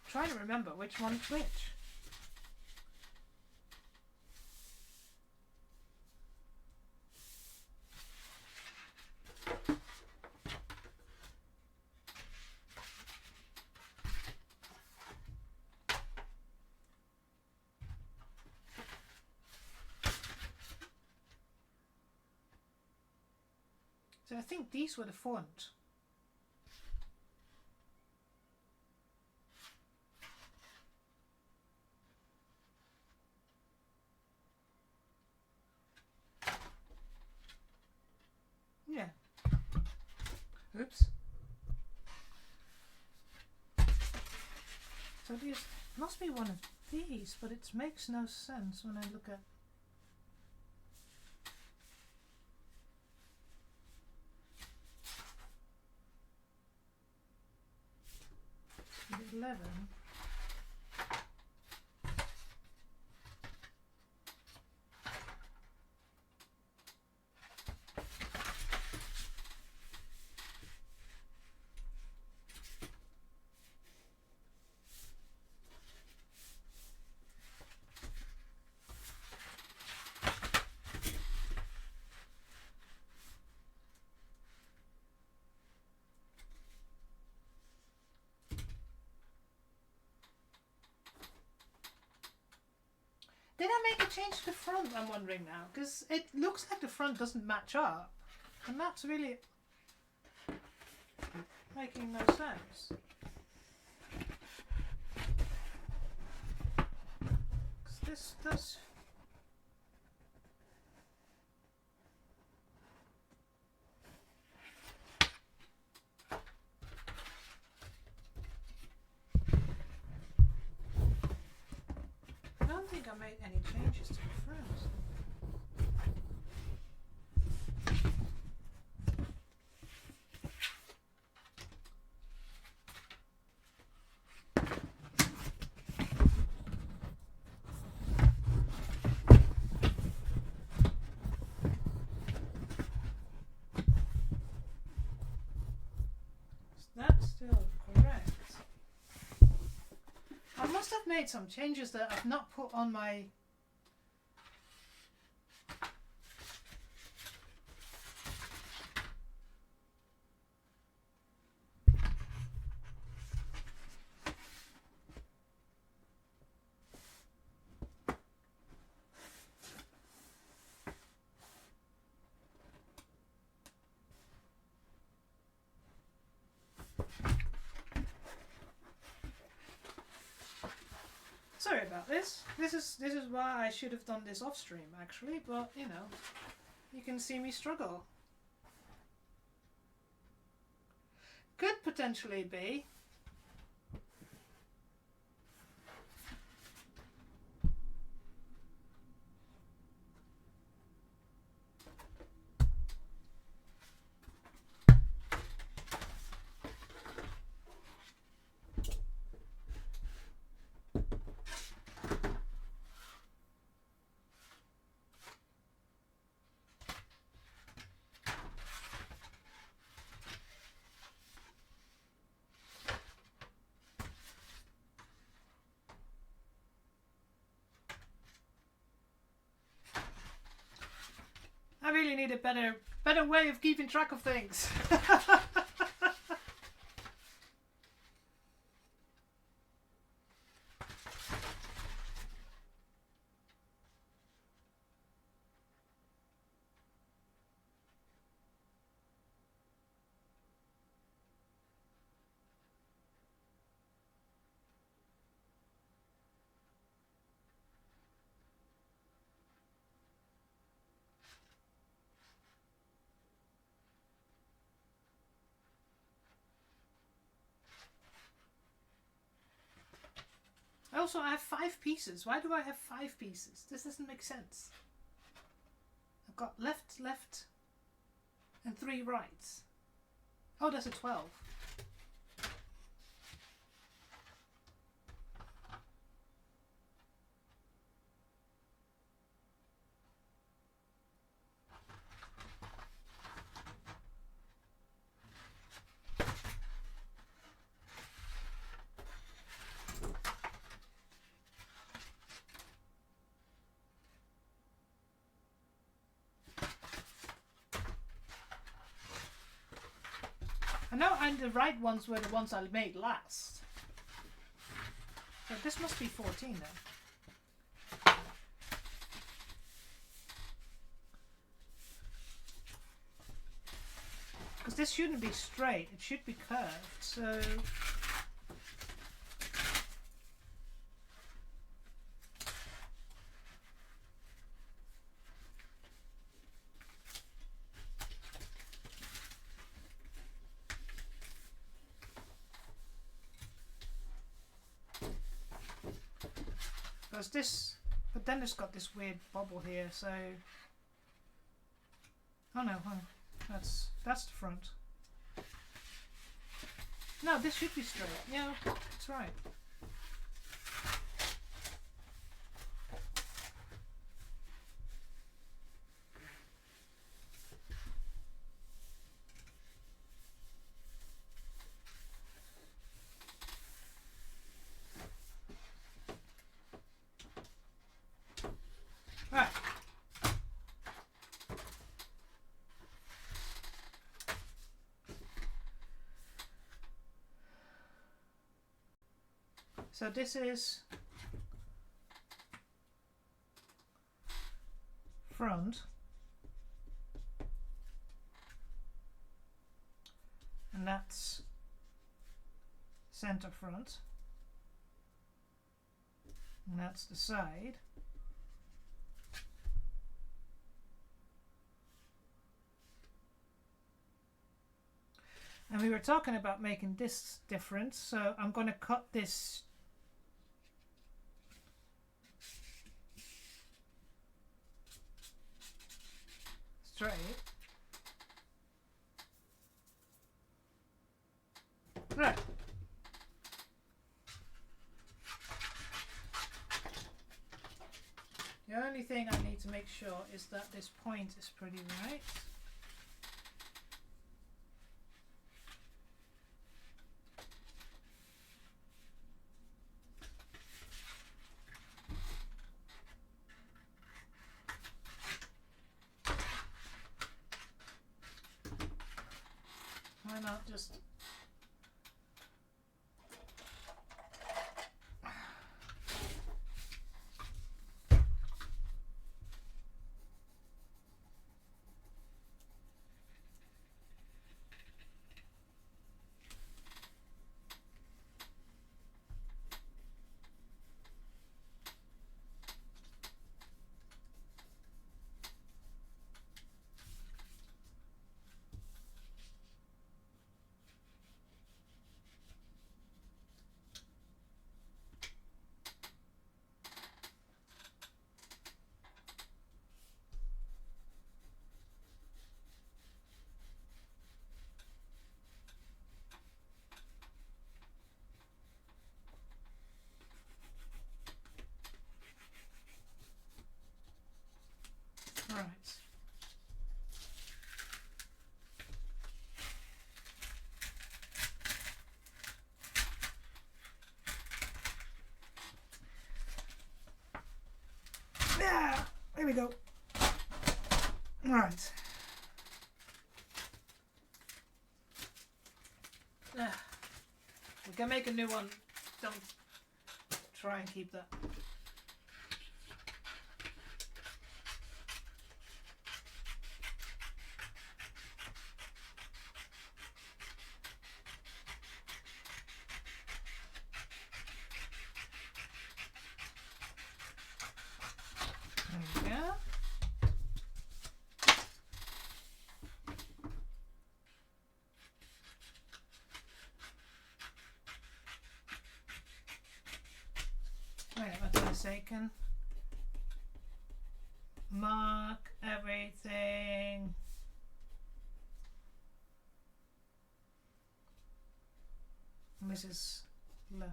trying to remember which one's which. So I think these were the font. Yeah. Oops. So this must be one of these, but it makes no sense when I look at... the 11. Did I make a change to the front, I'm wondering now? Because it looks like the front doesn't match up. And that's really making no sense. 'Cause this does... I don't think I made any changes to the front. That's still correct. I must have made some changes that I've not put on my... Sorry about this. This is why I should have done this off stream actually, but you know, you can see me struggle. Could potentially be. need a better way of keeping track of things. Also, I have 5 pieces. Why do I have 5 pieces? This doesn't make sense. I've got left, and 3 rights. Oh, that's a 12. I know, and the right ones were the ones I made last. So this must be 14 then. Because this shouldn't be straight, it should be curved, so... Because this, but then it's got this weird bubble here, so... Oh no, that's the front. No, this should be straight. Yeah, that's right. Right. So this is front, and that's center front, and that's the side. And we were talking about making this different, so I'm going to cut this straight. Right. The only thing I need to make sure is that this point is pretty right. Why not just... Right. Yeah, there we go. Right. can make a new one. Don't try and keep that. There we go. Wait, what's I say? Can mark everything. Mrs. left.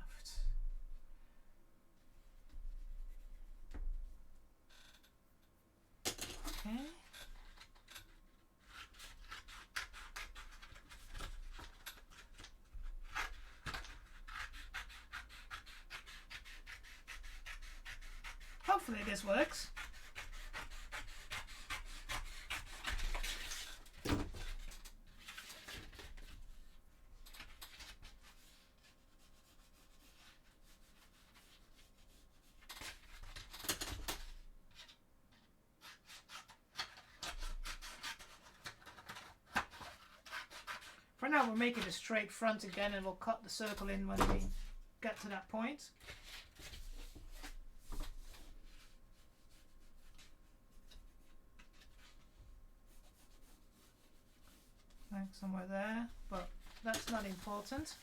Okay. Hopefully this works. For now we're making a straight front again, and we'll cut the circle in when we get to that point. Like somewhere there, but that's not important.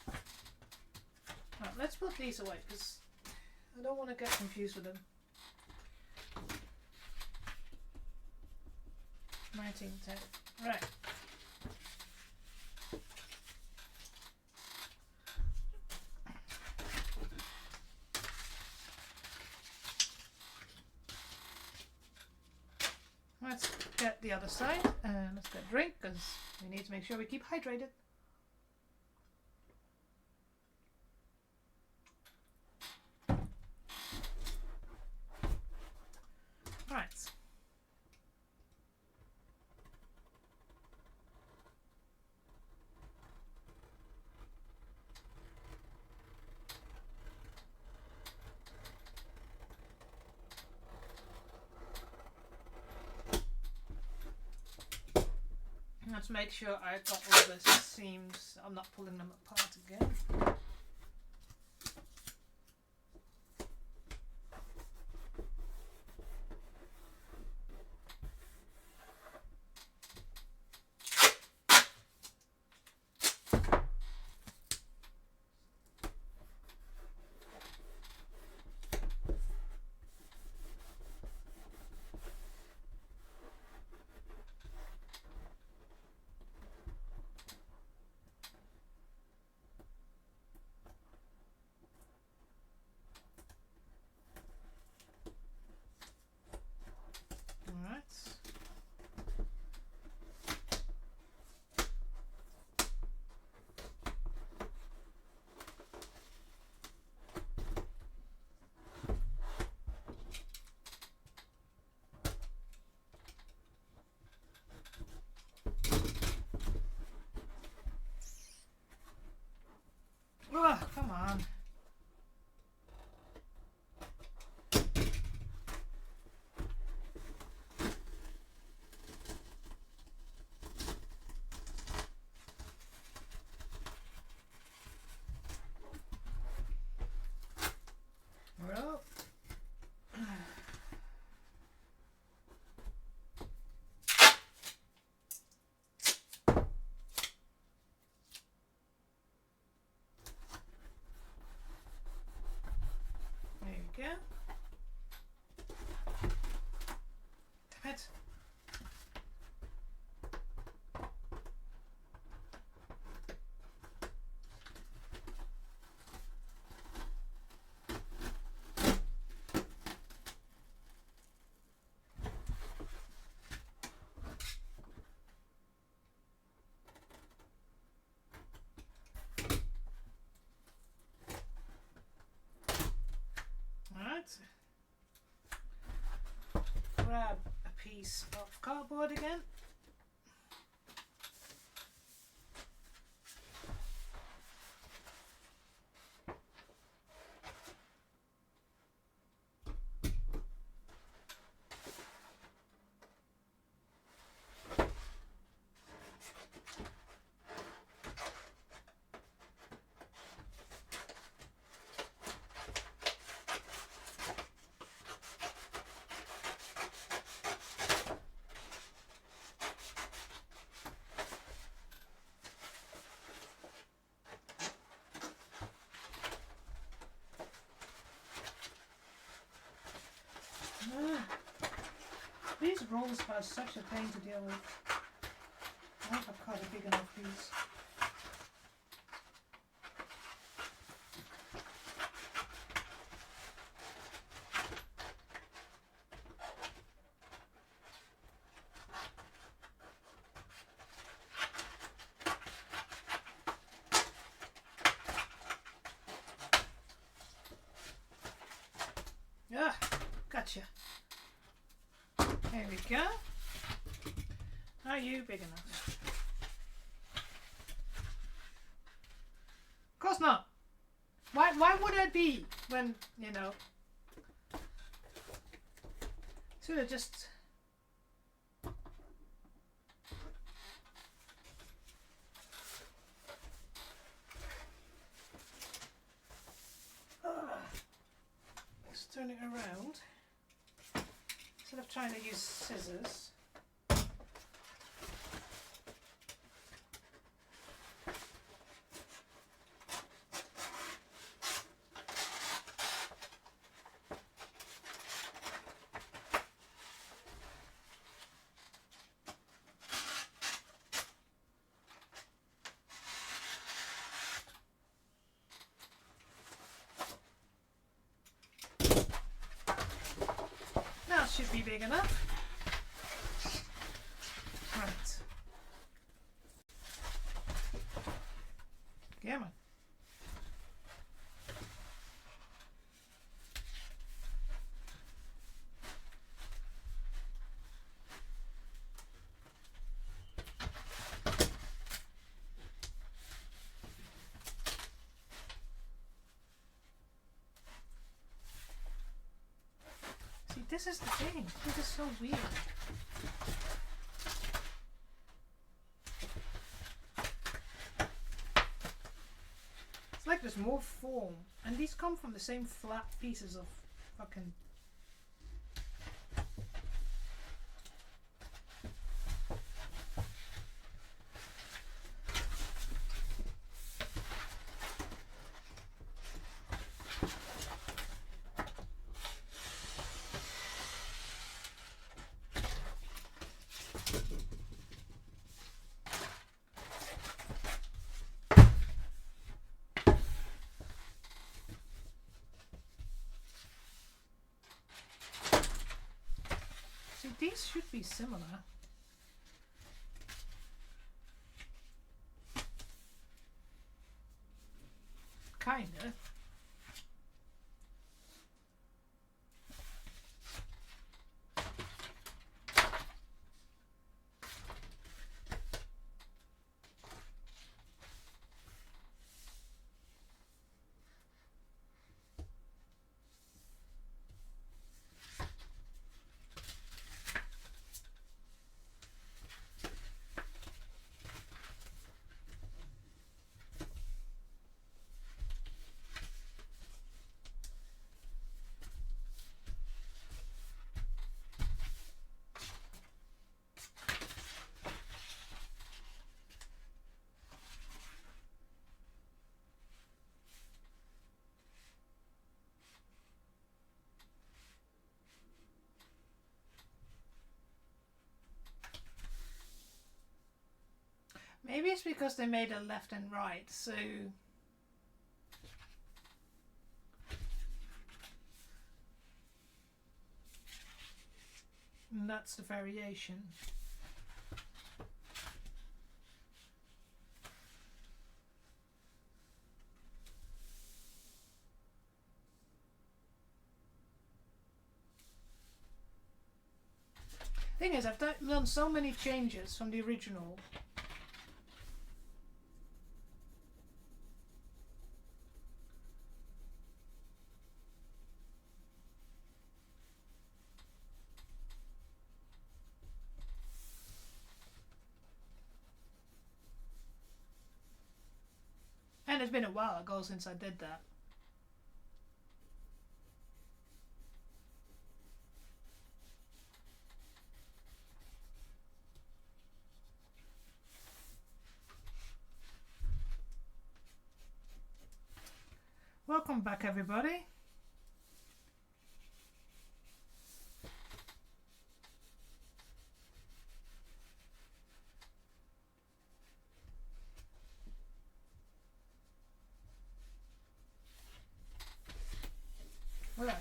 Right, let's put these away because I don't want to get confused with them. 1910. Right. Let's get the other side and let's get a drink because we need to make sure we keep hydrated. Right. Let's make sure I've got all the seams. I'm not pulling them apart again. Oh, come on. Well. There you go. Damn it. Grab a piece of cardboard again. These rolls are such a pain to deal with. I hope I've cut a big enough piece. Ah, gotcha. There we go. Are you big enough? Of course not. Why would I be when, you know? Should have just... Let's turn it around. Instead of trying to use scissors. Now it should be big enough. Right. Come on. See, this is the thing. This is so weird. It's like there's more form, and these come from the same flat pieces of fucking... See, these should be similar. Kinda. Maybe it's because they made a left and right, so... And that's the variation. Thing is, I've done so many changes from the original. And it's been a while ago since I did that. Welcome back, everybody. Right.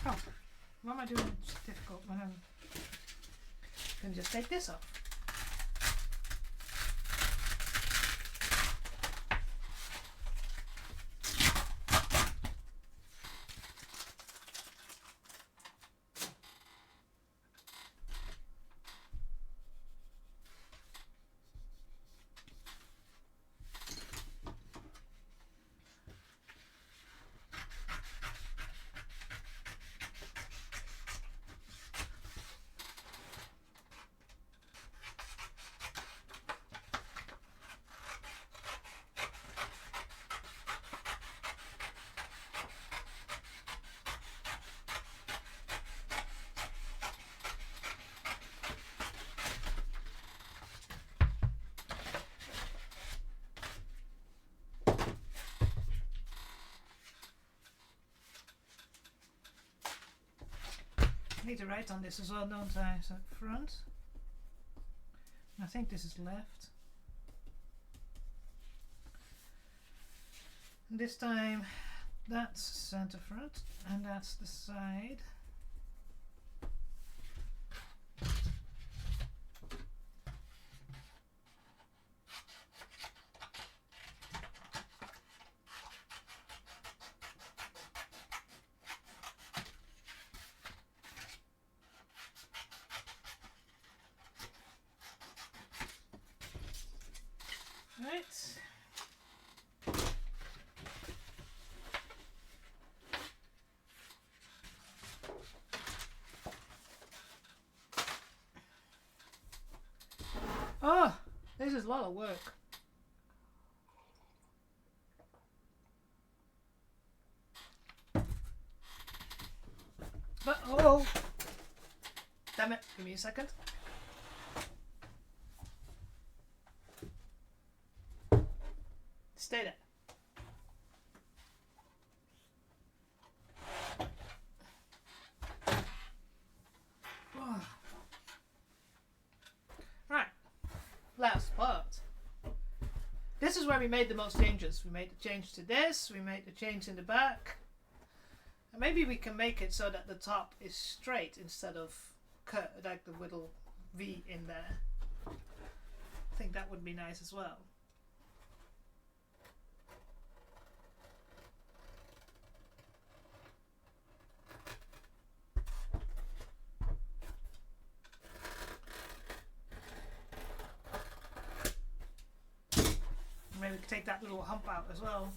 Oh, why am I doing it difficult when I'm going to just take this off? I need to write on this as well, don't I? So front. I think this is left. And this time that's center front and that's the side. Right. Oh, this is a lot of work. But oh, damn it! Give me a second. Stay there. Oh. Right, last part. This is where we made the most changes. We made the change to this, we made the change in the back. And maybe we can make it so that the top is straight instead of cut, like the little V in there. I think that would be nice as well. Maybe we could take that little hump out as well.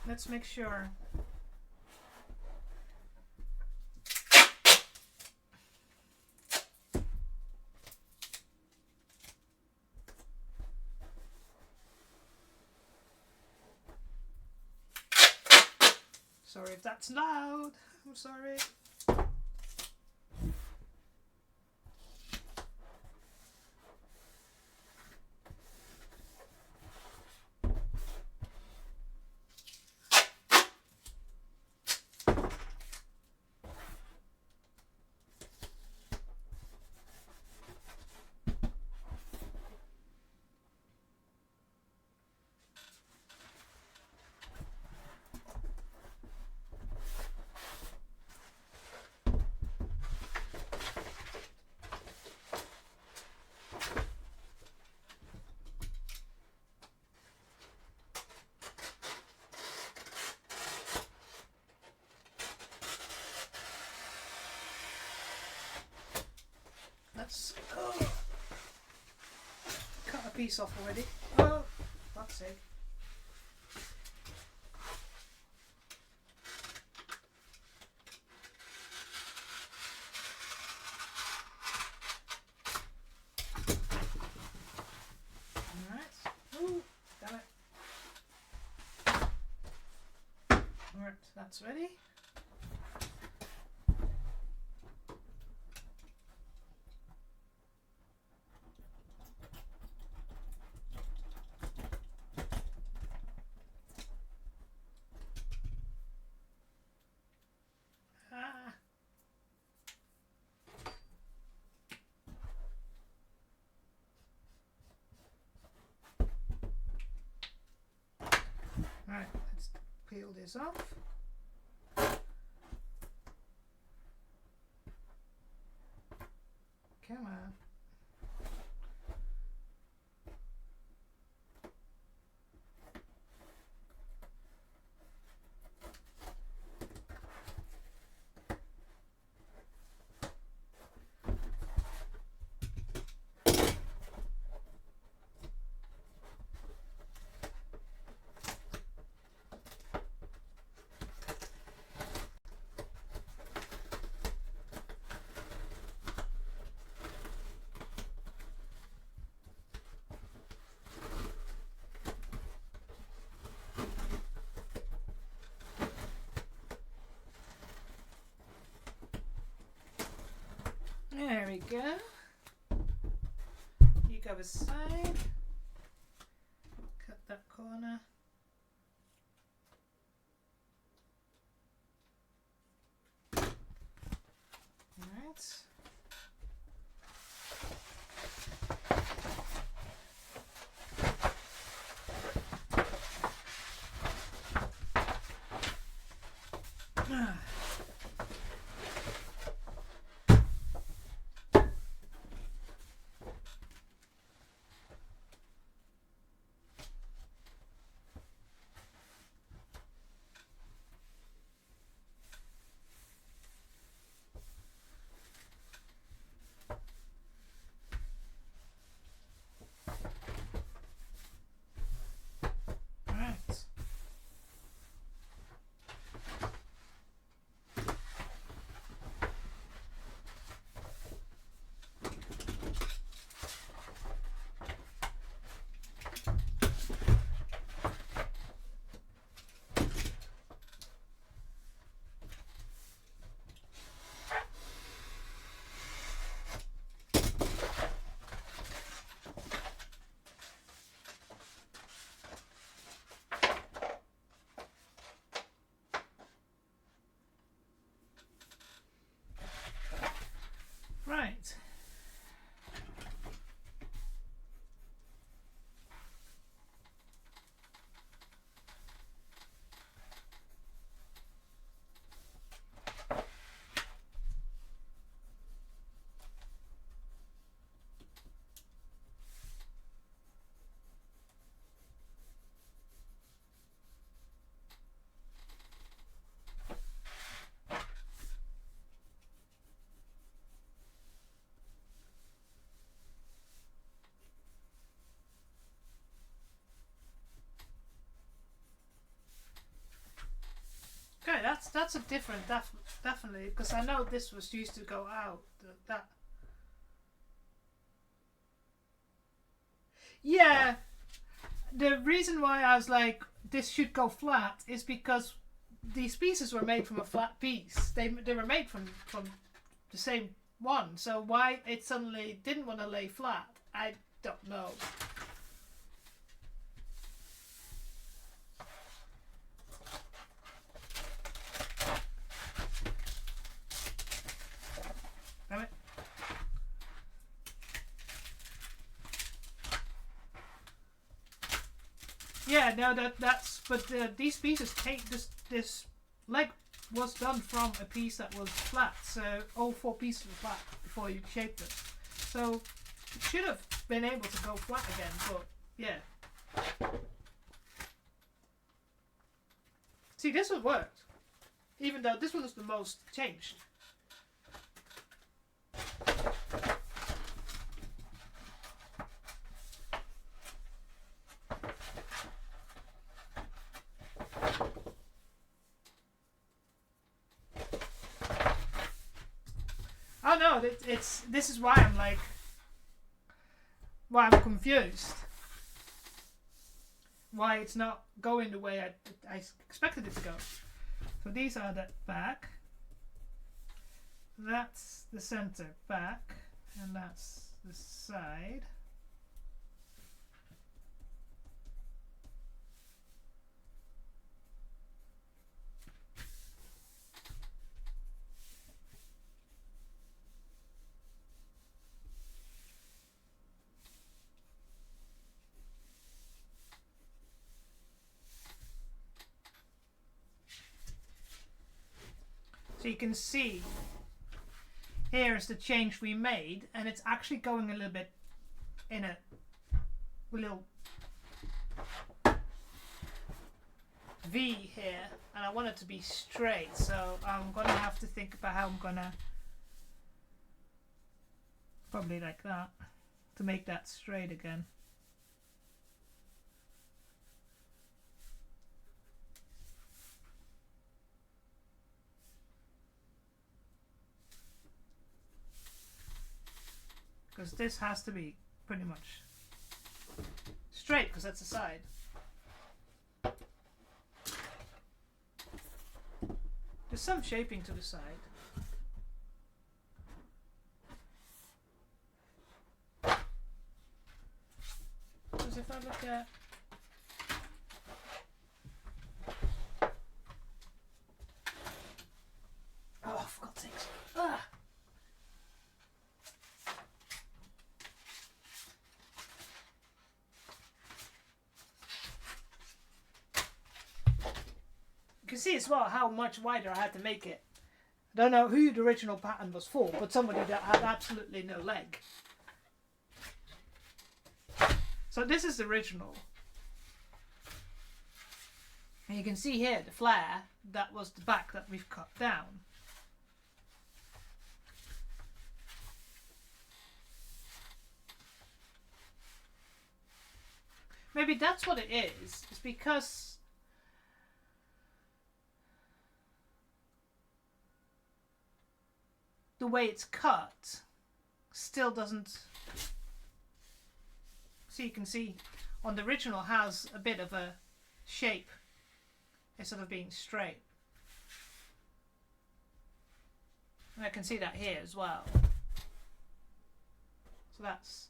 Let's make sure. Sorry if that's loud. I'm sorry. Let's cut a piece off already. Oh, that's it. Alright. Ooh, damn it. Alright, that's ready. peel this off. Come on. There we go. You go aside. Cut that corner. Alright. Right. Okay, that's a different, definitely, because I know this was used to go out. That. Yeah, the reason why I was like this should go flat is because these pieces were made from a flat piece. They were made from the same one. So why it suddenly didn't want to lay flat, I don't know. Damn it. Yeah, no, that's but these pieces take this leg was done from a piece that was flat, so all four pieces were flat before you shaped it. So it should have been able to go flat again, but yeah. See, this one worked, even though this one was the most changed. Oh no, this is why I'm like, why I'm confused. Why it's not going the way I expected it to go. So these are the back. That's the center back, and that's the side. So you can see here's the change we made, and it's actually going a little bit in a little V here, and I want it to be straight, so I'm gonna have to think about how I'm gonna probably like that to make that straight again. Because this has to be pretty much straight, because that's the side. There's some shaping to the side. Because if I look at... Oh, for God's sakes. Ah! You can see as well how much wider I had to make it. I don't know who the original pattern was for, but somebody that had absolutely no leg. So this is the original. And you can see here the flare, that was the back that we've cut down. Maybe that's what it is. It's because the way it's cut still doesn't... So you can see on the original has a bit of a shape instead of being straight. And I can see that here as well. So that's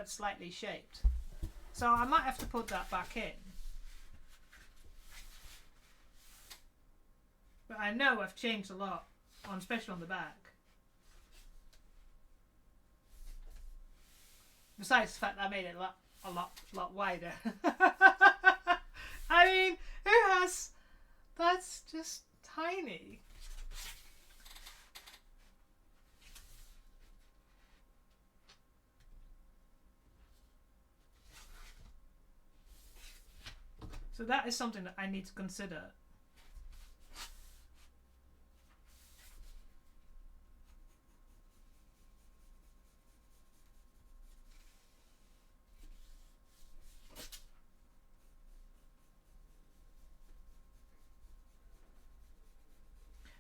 slightly shaped. So I might have to put that back in. But I know I've changed a lot, especially on the back. Besides the fact that I made it a lot wider. I mean, who has... That's just tiny. So that is something that I need to consider.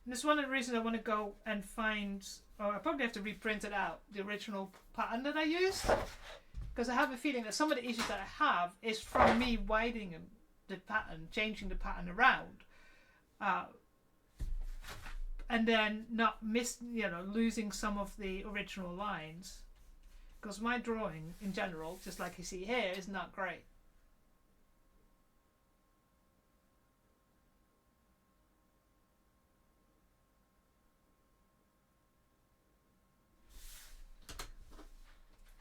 And this is one of the reasons I want to go and find, or I probably have to reprint it out, the original pattern that I used. Because I have a feeling that some of the issues that I have is from me widening the pattern, changing the pattern around. And then not losing some of the original lines. Because my drawing in general, just like you see here, is not great.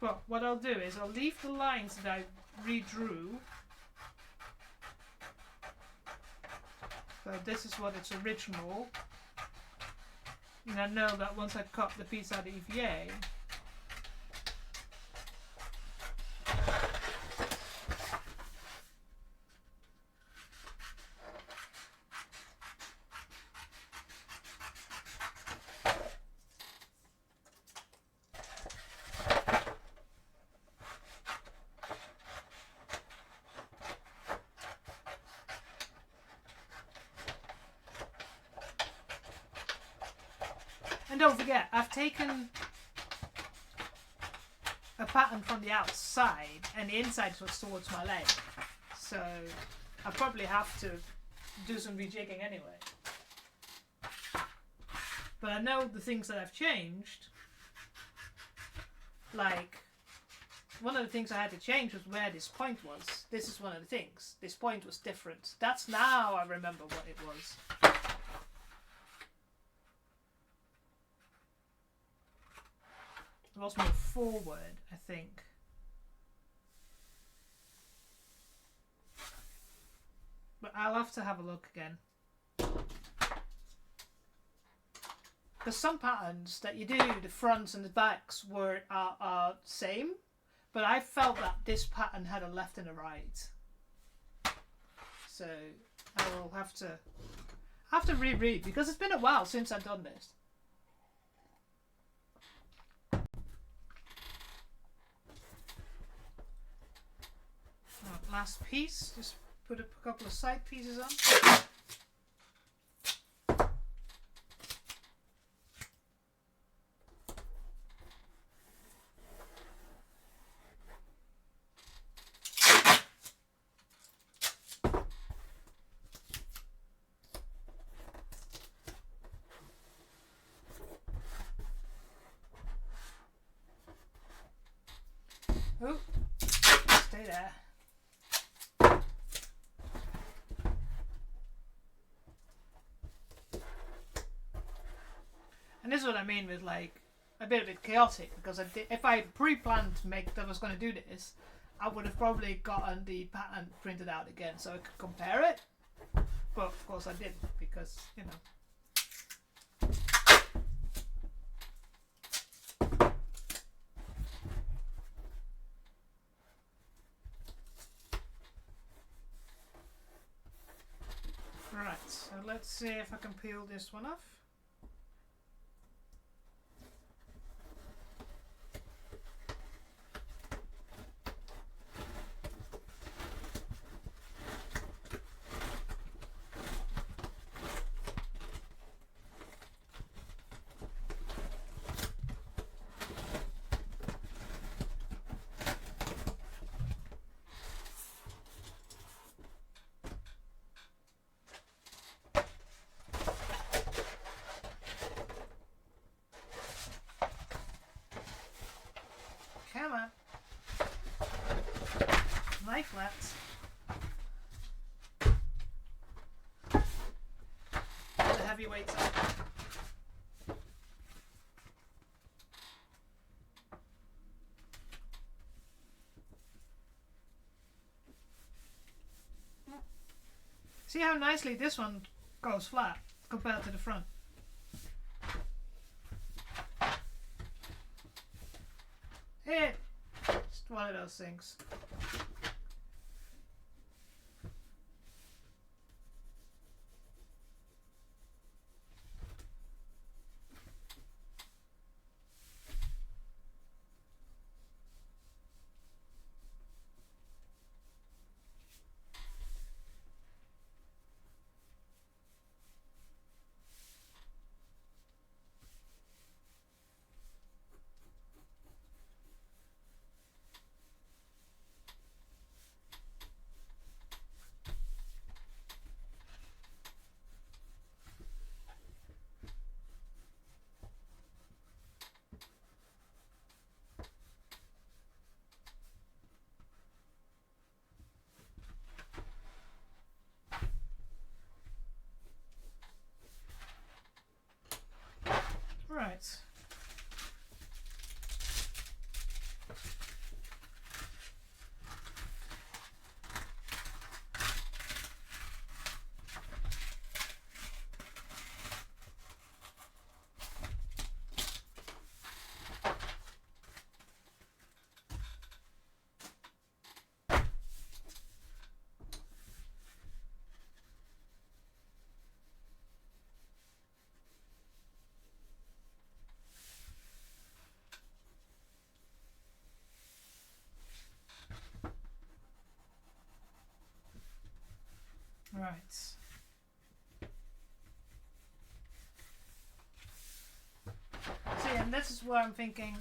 But what I'll do is I'll leave the lines that I redrew. So this is what it's original. And I know that once I cut the piece out of EVA, and don't forget, I've taken a pattern from the outside and the inside was towards my leg. So I probably have to do some rejigging anyway. But I know the things that I've changed. Like, one of the things I had to change was where this point was. This is one of the things. This point was different. That's now I remember what it was. It was more forward, I think. But I'll have to have a look again. because some patterns that you do, the fronts and the backs are same, but I felt that this pattern had a left and a right. So I will have to reread, because it's been a while since I've done this. Last piece, just put a couple of side pieces on. Oh, stay there. And this is what I mean with like a bit chaotic, because if I pre-planned to make that I was going to do this, I would have probably gotten the pattern printed out again so I could compare it. But of course I didn't, because you know. Right, so let's see if I can peel this one off. Come on. Lie flat. The heavy weights up. See how nicely this one goes flat compared to the front. It's one of those things. Right. Right. See, and this is what I'm thinking.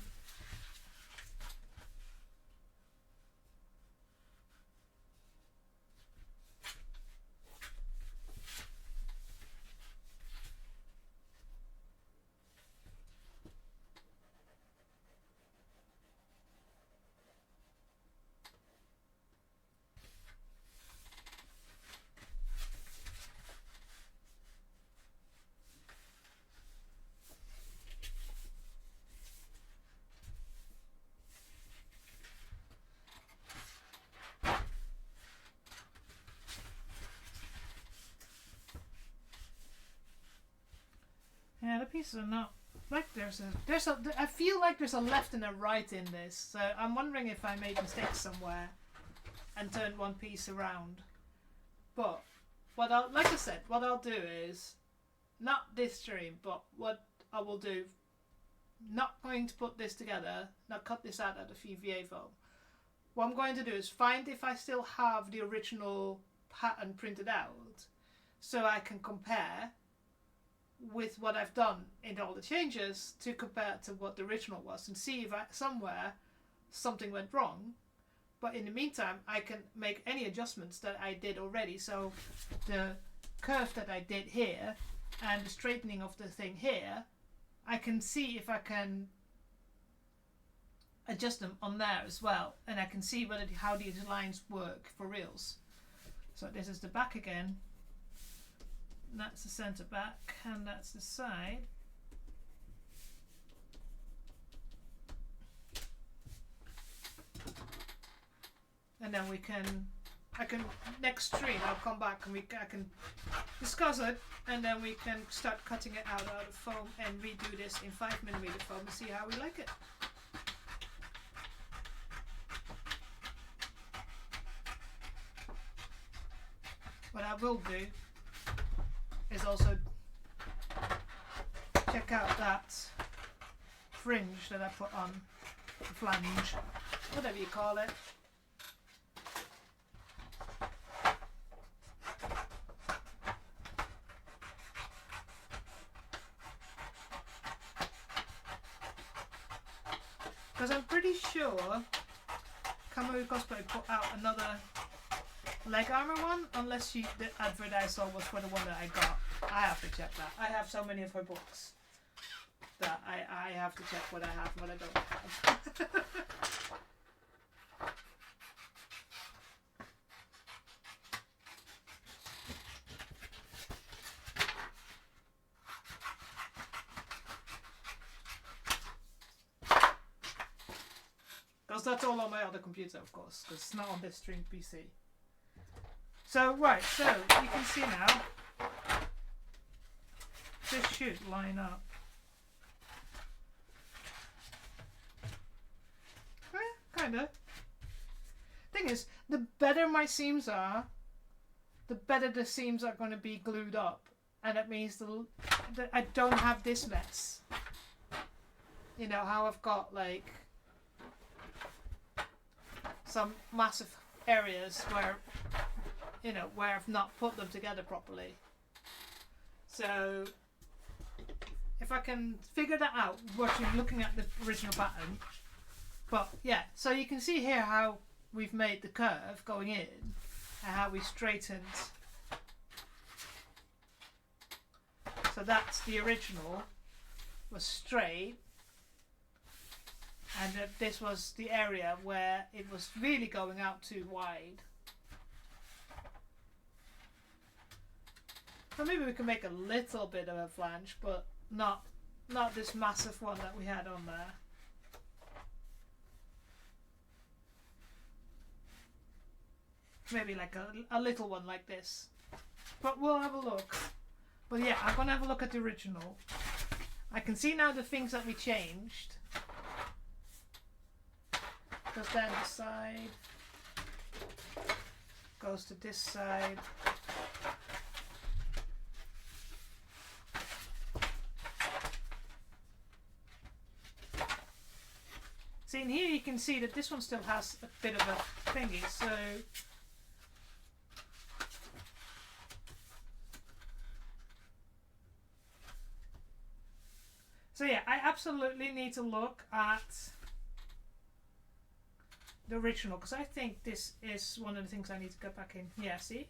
the pieces are not like I feel like there's a left and a right in this, so I'm wondering if I made mistakes somewhere and turned one piece around. But what I'll do is not this stream, but what I will do, not going to put this together, not cut this out of the VVA foam. What I'm going to do is find if I still have the original pattern printed out, so I can compare with what I've done in all the changes to compare to what the original was, and see if somewhere something went wrong. But in the meantime, I can make any adjustments that I did already. So the curve that I did here and the straightening of the thing here, I can see if I can adjust them on there as well, and I can see how these lines work for reals. So this is the back again, that's the center back, and that's the side. And then next stream I'll come back and I can discuss it, and then we can start cutting it out of foam and redo this in 5mm foam and see how we like it. What I will do is also check out that fringe that I put on, the flange, whatever you call it. Because I'm pretty sure Battle Cosplay put out another leg armor one, unless the advert I saw was for the one that I got. I have to check that. I have so many of her books that I have to check what I have and what I don't have. Because that's all on my other computer, of course, because it's not on this stream PC. So, right, so you can see now, this should line up. Kinda. Thing is, the better my seams are, the better the seams are going to be glued up. And that means that I don't have this mess. You know, how I've got, like, some massive areas where, you know, where I've not put them together properly. So if I can figure that out, looking at the original pattern. But yeah, so you can see here how we've made the curve going in and how we straightened. So that's the original, was straight, and this was the area where it was really going out too wide. So maybe we can make a little bit of a flange, but not this massive one that we had on there. Maybe like a little one like this. But we'll have a look. But yeah, I'm going to have a look at the original. I can see now the things that we changed. Goes down the side. Goes to this side. See, in here you can see that this one still has a bit of a thingy, so yeah, I absolutely need to look at the original, because I think this is one of the things I need to go back in. Yeah, see?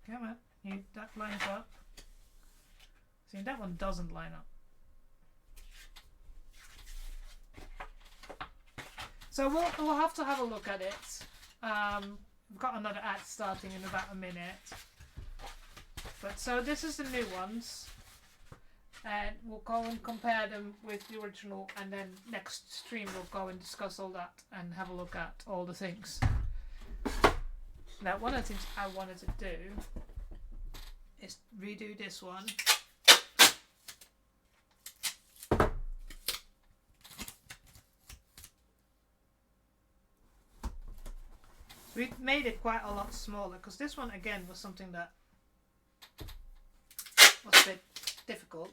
Come on, that lines up. See, that one doesn't line up. So we'll have to have a look at it. We've got another ad starting in about a minute. But so this is the new ones. and we'll go and compare them with the original, and then next stream we'll go and discuss all that and have a look at all the things. Now, one of the things I wanted to do is redo this one. We made it quite a lot smaller because this one again was something that was a bit difficult.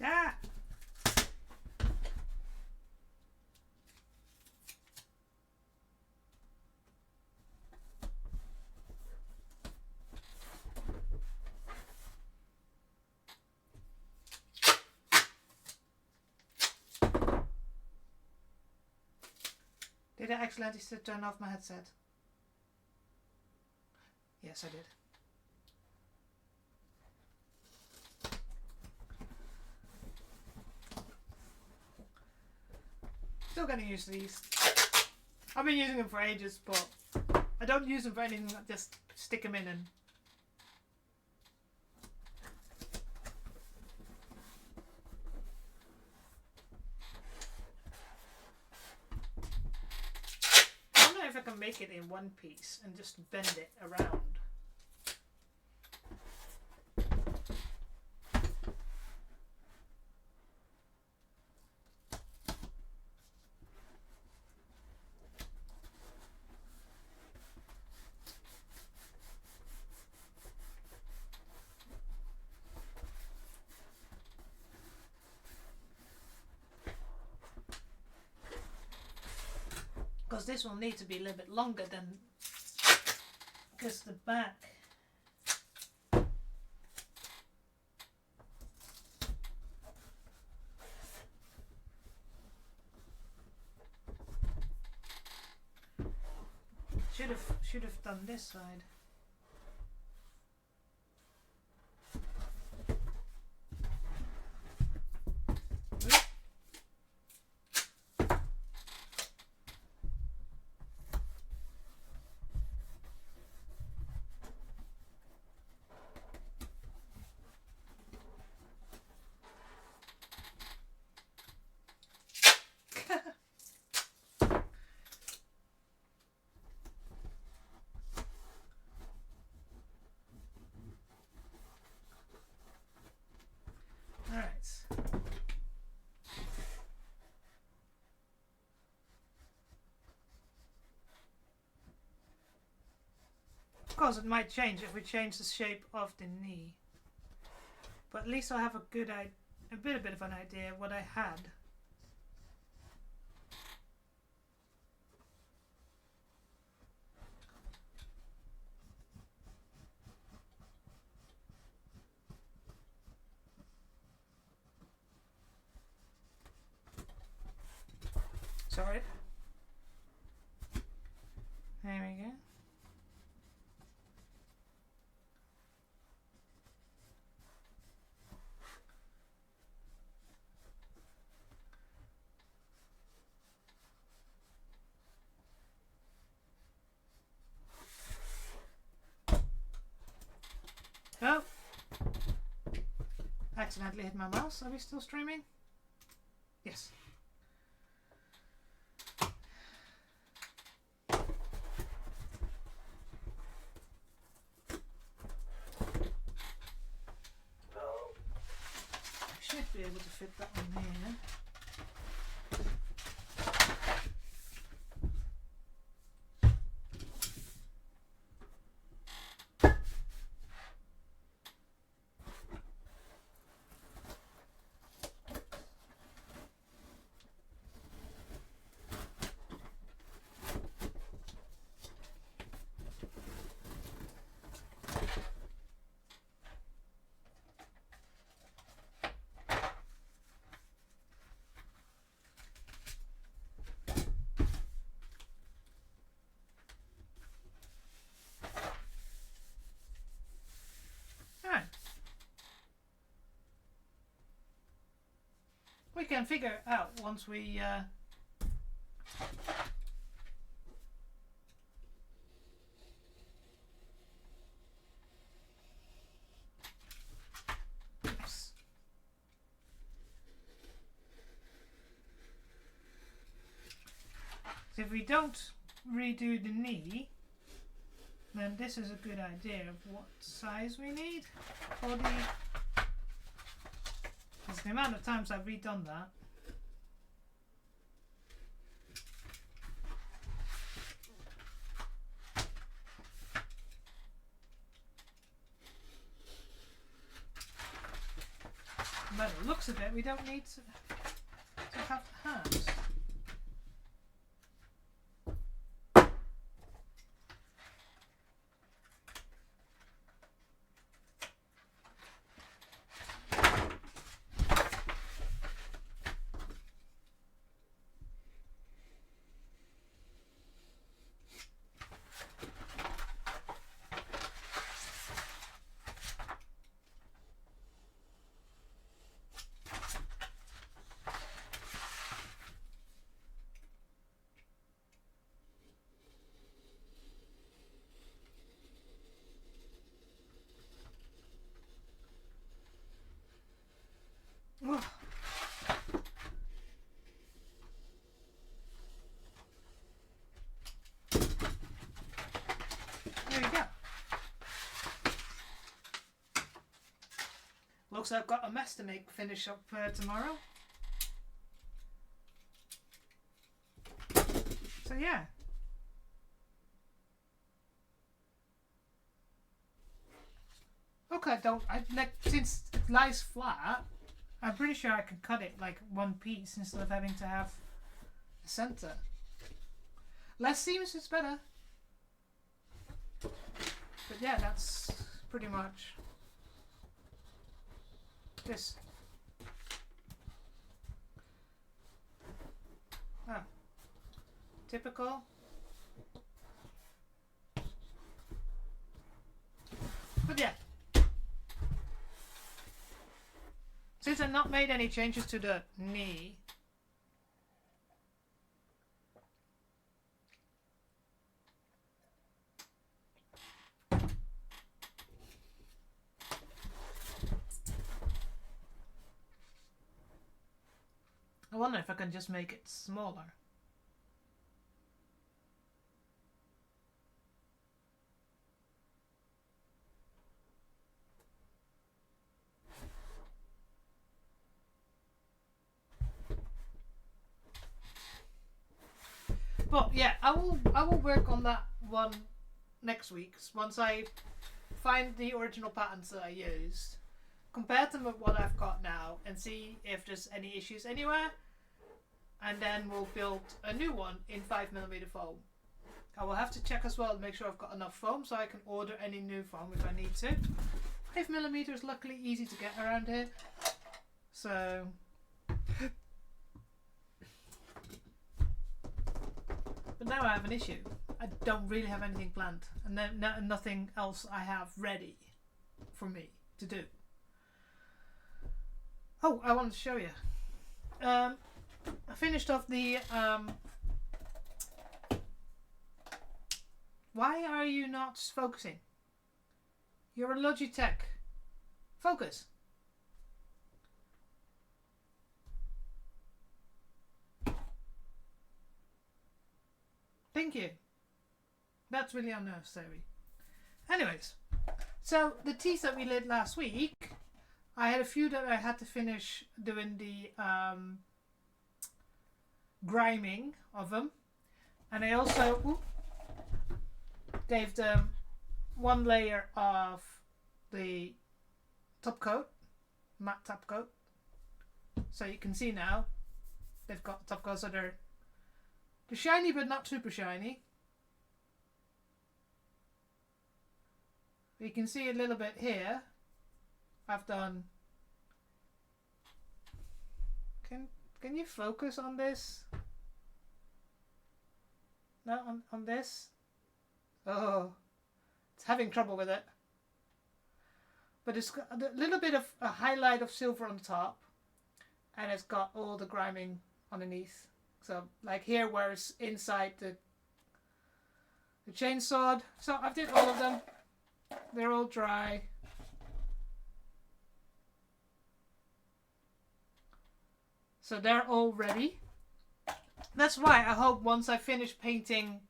Ah! Did I accidentally turn off my headset? Yes, I did. Still getting used to these. I've been using them for ages, but I don't use them for anything. Just stick them in and. I don't know if I can make it in one piece and just bend it around. Because this will need to be a little bit longer than, because the back should have done this side. Of course, it might change if we change the shape of the knee, but at least I'll have a bit of an idea what I had. Sorry. There we go. Oh! Accidentally hit my mouse. Are we still streaming? Yes. Should be able to fit that one here. we can figure out once we oops. So if we don't redo the knee, then this is a good idea of what size we need for the... Because the amount of times I've redone that. By the looks of it, we don't need to have hands. Oh. There we go. Looks like I've got a mess to finish up tomorrow. So yeah. Okay, since it lies flat, I'm pretty sure I can cut it like one piece instead of having to have a center. Less seams is better. But yeah, that's pretty much this. Ah, typical. But yeah. Since I've not made any changes to the knee, I wonder if I can just make it smaller. But yeah, I will work on that one next week once I find the original patterns that I used, compare them with what I've got now, and see if there's any issues anywhere. And then we'll build a new one in 5mm foam. I will have to check as well to make sure I've got enough foam so I can order any new foam if I need to. 5mm is luckily easy to get around here, so. But now I have an issue. I don't really have anything planned, and then nothing else I have ready for me to do. Oh, I wanted to show you. I finished off the. Why are you not focusing? You're a Logitech. Focus. Thank you. That's really unnecessary. Anyways, so the teas that we did last week, I had a few that I had to finish doing the griming of them, and I also gave them one layer of the top coat, matte top coat. So you can see now they've got top coat, so they're shiny but not super shiny. You can see a little bit here. I've done. Can you focus on this? No, on this. Oh, it's having trouble with it. But it's got a little bit of a highlight of silver on top, and it's got all the griming underneath. So like here where it's inside the chainsaw. So I've did all of them. They're all dry. So they're all ready. That's why I hope once I finish painting,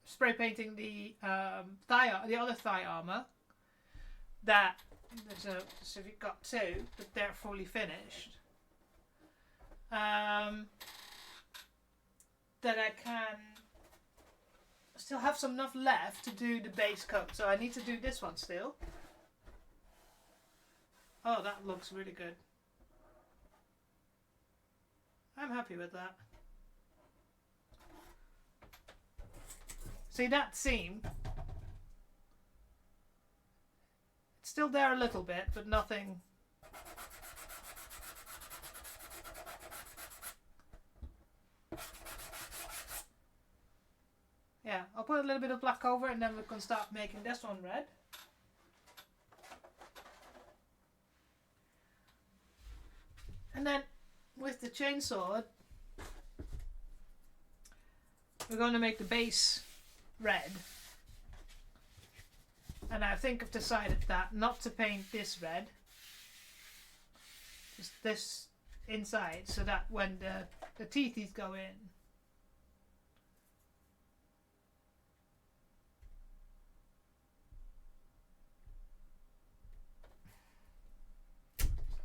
spray painting the other thigh armor, that so we've got two, but they're fully finished. That I can still have some enough left to do the base coat. So I need to do this one still. Oh, that looks really good. I'm happy with that. See that seam? It's still there a little bit, but nothing. Yeah, I'll put a little bit of black over and then we can start making this one red. And then with the chainsaw, we're going to make the base red. And I think I've decided that not to paint this red, just this inside, so that when the teethies go in,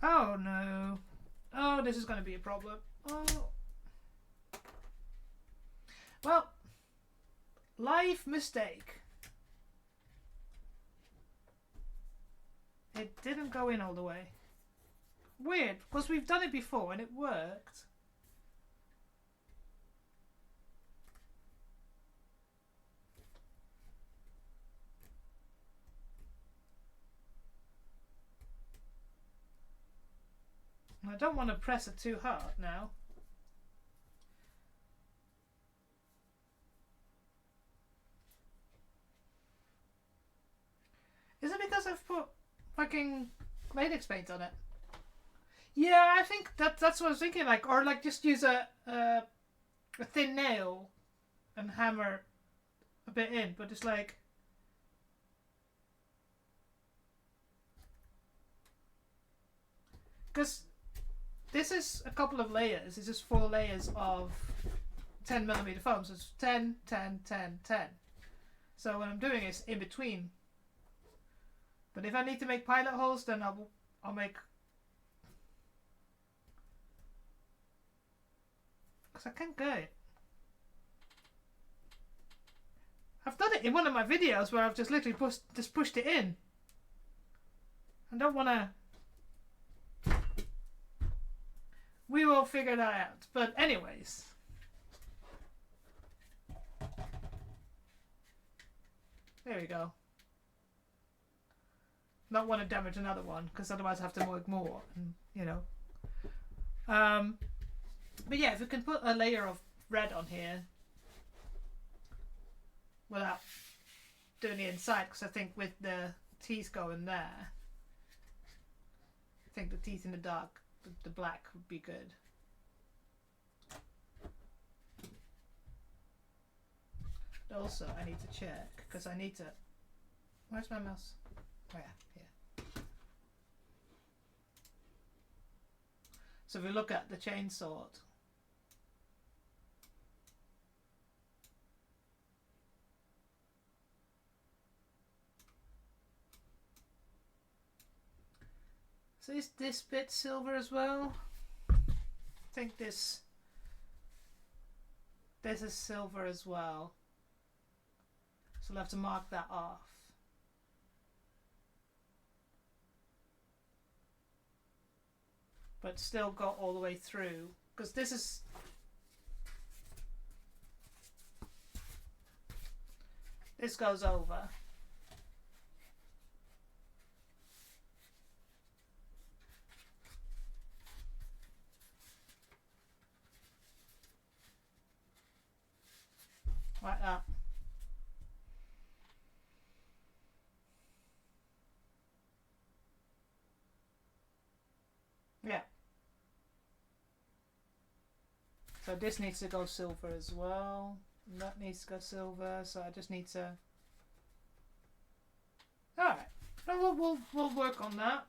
oh no. Oh, this is going to be a problem. Oh. Well, life mistake. It didn't go in all the way. Weird, because we've done it before and it worked. I don't want to press it too hard now. Is it because I've put fucking latex paint on it? Yeah, I think that's what I was thinking. Like, or like just use a thin nail and hammer a bit in. But it's like, because this is a couple of layers. It's just 4 layers of 10mm foam. So it's 10, 10, 10, 10. So what I'm doing is in between. But if I need to make pilot holes, then I'll make. Because I can't go it. I've done it in one of my videos where I've just literally pushed it in. I don't want to. We will figure that out. But anyways. There we go. Not want to damage another one, because otherwise I have to work more. And, you know. But yeah, if we can put a layer of red on here. Without doing the inside, because I think with the teeth going there. I think the teeth in the dark. The black would be good. But also, I need to check because I need to. Where's my mouse? Oh yeah, here. So if we look at the chainsaw. So is this bit silver as well? I think this is silver as well. So we'll have to mark that off. But still got all the way through. Because this is... This goes over. Like that. Yeah. So this needs to go silver as well. And that needs to go silver. So I just need to. All right. So we'll work on that.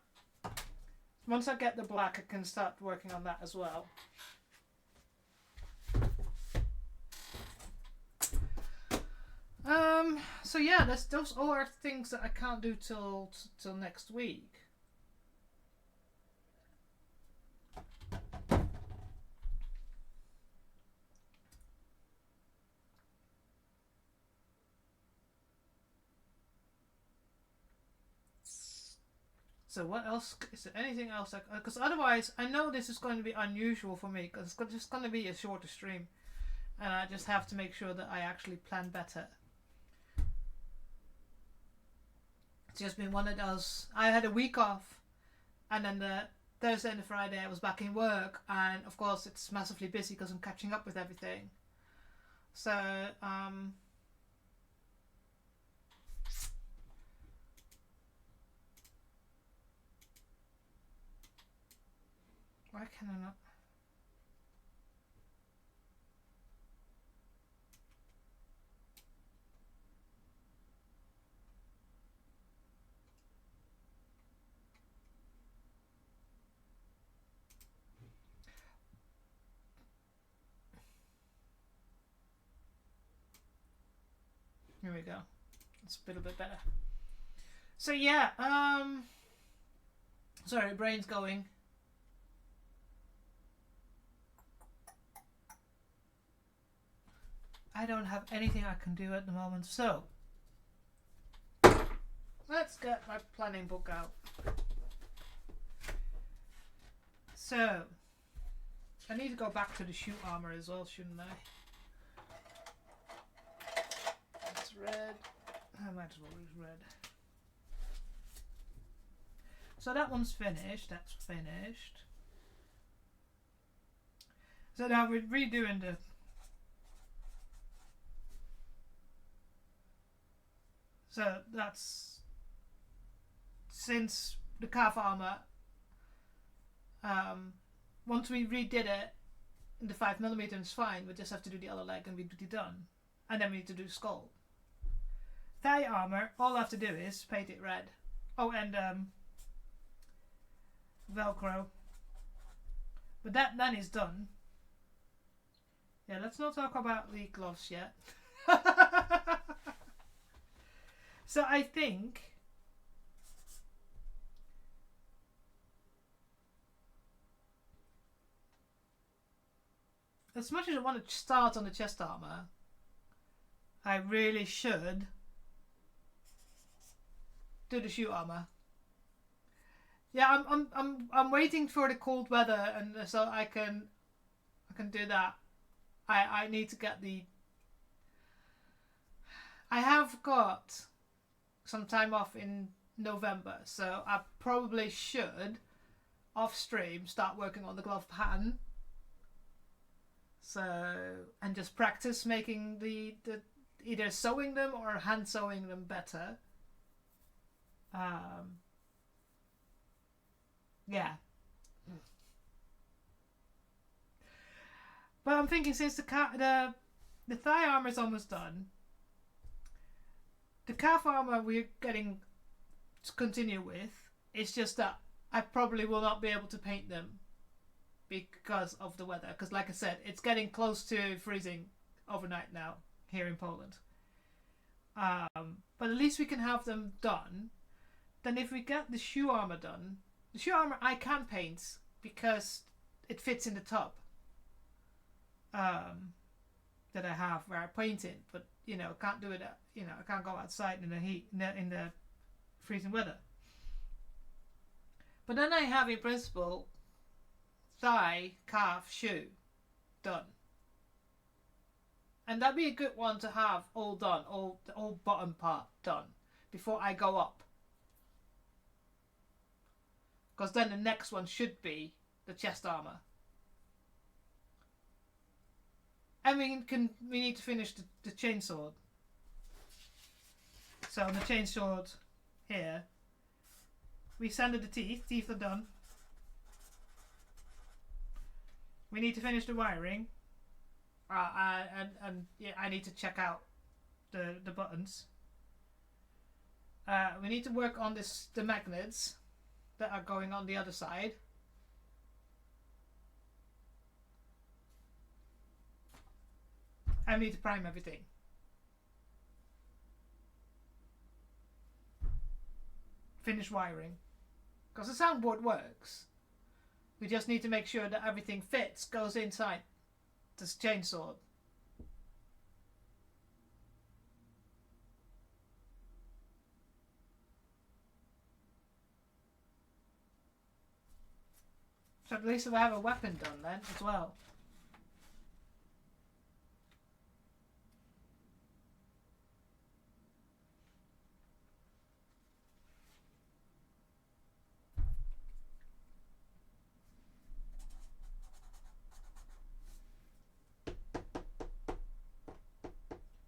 Once I get the black, I can start working on that as well. So yeah, those all are things that I can't do till next week. So what else? Is there anything else? Because otherwise, I know this is going to be unusual for me because it's just going to be a shorter stream, and I just have to make sure that I actually plan better. It's just been one of those. I had a week off, and then the Thursday and the Friday I was back in work, and of course it's massively busy because I'm catching up with everything. So why can I not? Here we go. It's a little bit better. So yeah, sorry, brain's going. I don't have anything I can do at the moment, so let's get my planning book out. So I need to go back to the shoe armor as well, shouldn't I? That's red. I might as well use red. So that one's finished. That's finished. So now we're redoing the. So that's since the calf armor. Once we redid it, the 5mm is fine. We just have to do the other leg and we'll be done. And then we need to do skull. Thigh armor, all I have to do is paint it red. Oh, and Velcro. But that then is done. Yeah, let's not talk about the gloves yet. So I think as much as I want to start on the chest armor, I really should do the shoe armor. Yeah, I'm waiting for the cold weather, and so I can do that. I need to get the. I have got some time off in November, so I probably should off stream start working on the glove pattern. So, and just practice making the either sewing them or hand sewing them better. Yeah. But I'm thinking since the thigh armor is almost done, the calf armor we're getting to continue with. It's just that I probably will not be able to paint them because of the weather. Because like I said, it's getting close to freezing overnight now here in Poland. But at least we can have them done. Then if we get the shoe armor done, the shoe armor I can paint because it fits in the tub that I have where I paint it. But you know, can't do it. I can't go outside in the heat in the freezing weather. But then I have in principle thigh, calf, shoe done. And that'd be a good one to have all done, the whole bottom part done before I go up. Because then the next one should be the chest armor. And we need to finish the chainsword. So on the chainsword here, we sanded the teeth. Teeth are done. We need to finish the wiring. And yeah, I need to check out the buttons. We need to work on the magnets that are going on the other side. I need to prime everything. Finish wiring. Because the soundboard works. We just need to make sure that everything fits, goes inside this chainsaw. So at least we have a weapon done then as well.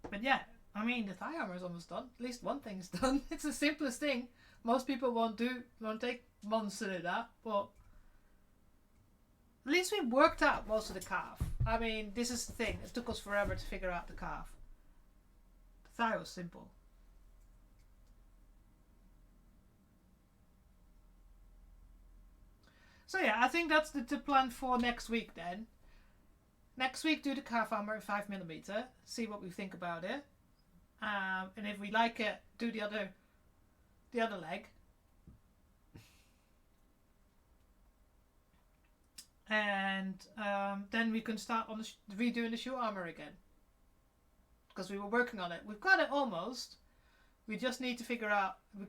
But yeah, I mean the thigh armor is almost done. At least one thing's done. It's the simplest thing. Most people won't take months to do that, but at least we worked out most of the calf. I mean, this is the thing. It took us forever to figure out the calf. The thigh was simple. So yeah, I think that's the plan for next week then. Next week, do the calf armor in 5mm. See what we think about it, and if we like it, do the other leg, and then we can start on redoing the shoe armor again. Because we were working on it. We've got it almost. We just need to figure out. We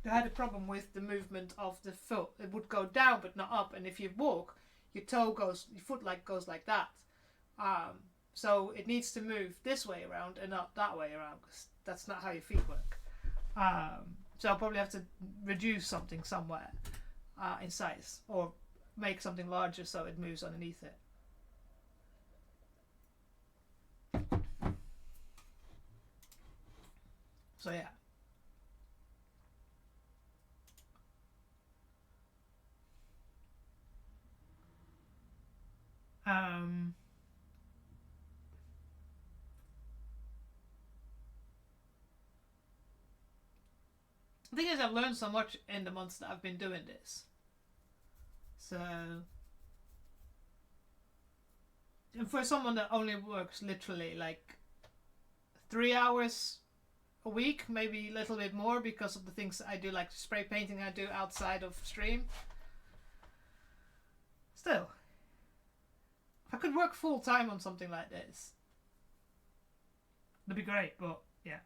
had a problem with the movement of the foot. It would go down but not up, and if you walk, your foot goes like that. So it needs to move this way around and not that way around, because that's not how your feet work. So I'll probably have to reduce something somewhere in size, or make something larger so it moves underneath it. So yeah. The thing is, I've learned so much in the months that I've been doing this. So, and for someone that only works literally like 3 hours a week, maybe a little bit more because of the things I do, like spray painting I do outside of stream. Still, if I could work full time on something like this, that'd be great, but yeah.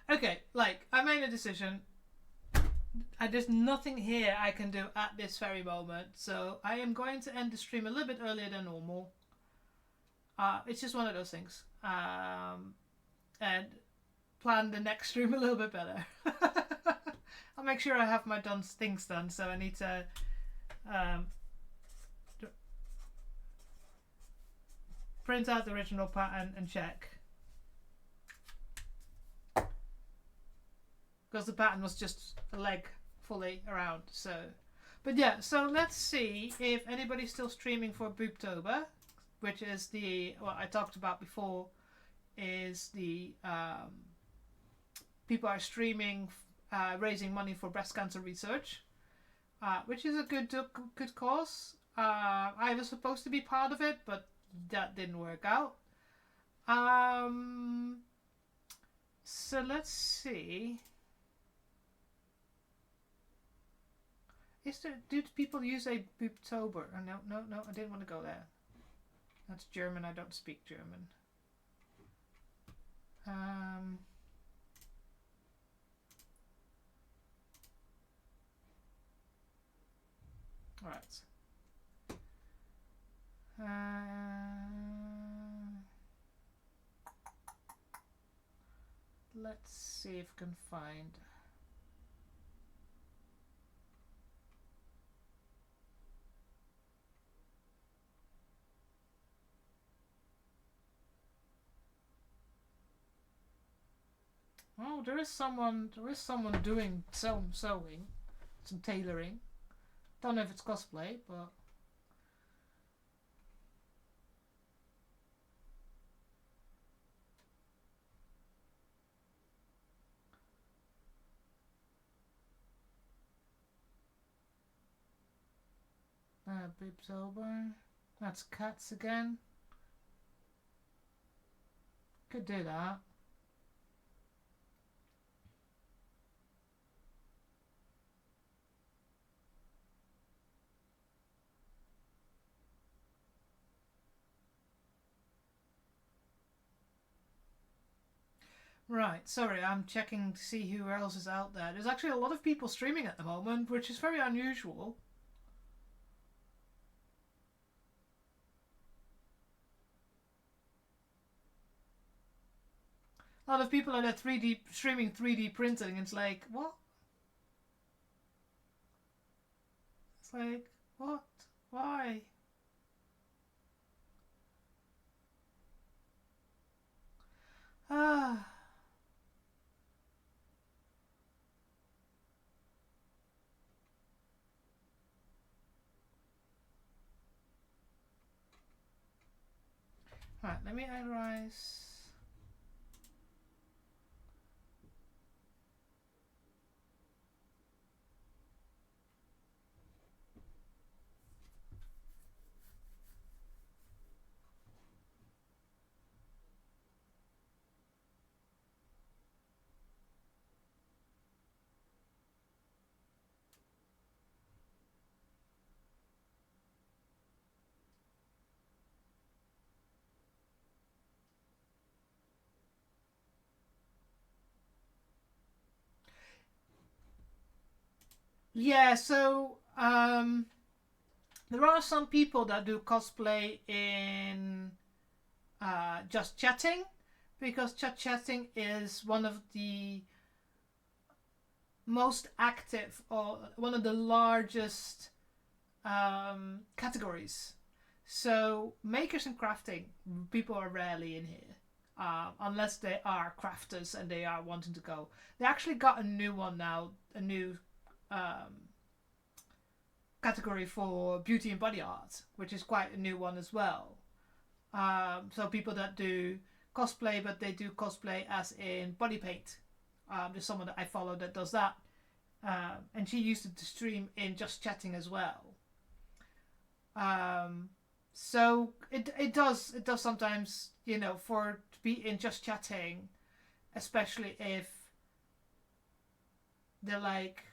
Okay, like, I made a decision. There's nothing here I can do at this very moment, so I am going to end the stream a little bit earlier than normal. It's just one of those things. And plan the next stream a little bit better. I'll make sure I have my things done, so I need to print out the original pattern and check. Because the pattern was just a leg fully around, so. But yeah, so let's see if anybody's still streaming for Booptober, which is what I talked about before, is the people are streaming raising money for breast cancer research, which is a good cause. I was supposed to be part of it, but that didn't work out. So let's see. Do people use a Booptober? Oh, no, I didn't want to go there. That's German, I don't speak German. Alright. Let's see if I can find. Oh, there is someone doing some sewing, some tailoring. Don't know if it's cosplay, but Booptober. That's cats again. Could do that. Right, sorry, I'm checking to see who else is out there. There's actually a lot of people streaming at the moment, which is very unusual. A lot of people are 3D streaming 3D printing. It's like, what? It's like, what? Why? Ah. Right, let me analyze. Yeah, so there are some people that do cosplay in just chatting, because chatting is one of the most active or one of the largest categories. So makers and crafting, people are rarely in here. Unless they are crafters and they are wanting to go. They actually got a new one now, a new category for beauty and body art, which is quite a new one as well. So people that do cosplay, but they do cosplay as in body paint. There's someone that I follow that does that, and she used to stream in just chatting as well. So it does sometimes, for to be in just chatting, especially if they're like,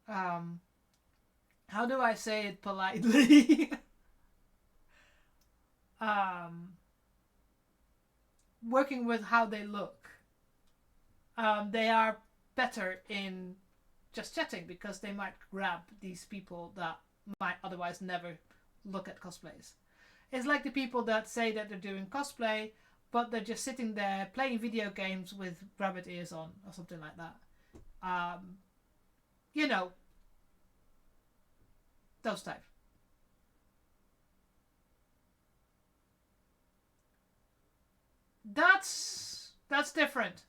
how do I say it politely? Working with how they look, they are better in just chatting because they might grab these people that might otherwise never look at cosplays. It's like the people that say that they're doing cosplay, but they're just sitting there playing video games with rabbit ears on or something like that. You know, those types. That's different.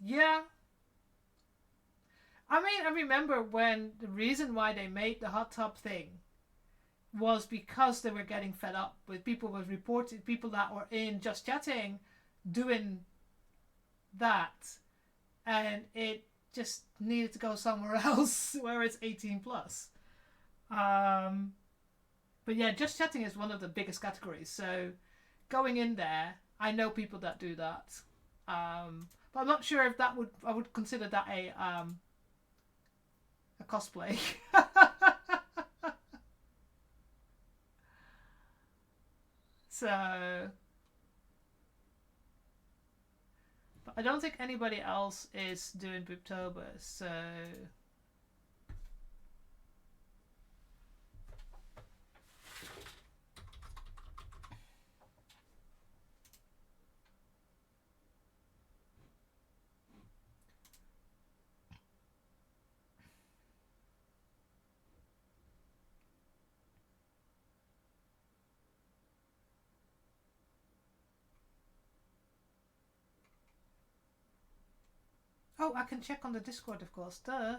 Yeah. I mean, I remember when the reason why they made the hot tub thing was because they were getting fed up with people with reported people that were in just chatting doing that, and it just needed to go somewhere else where it's 18 plus. Um, but yeah, just chatting is one of the biggest categories. So going in there, I know people that do that. But I'm not sure if that would I would consider that a cosplay. So, but I don't think anybody else is doing Booptober. So, oh, I can check on the Discord, of course. Duh.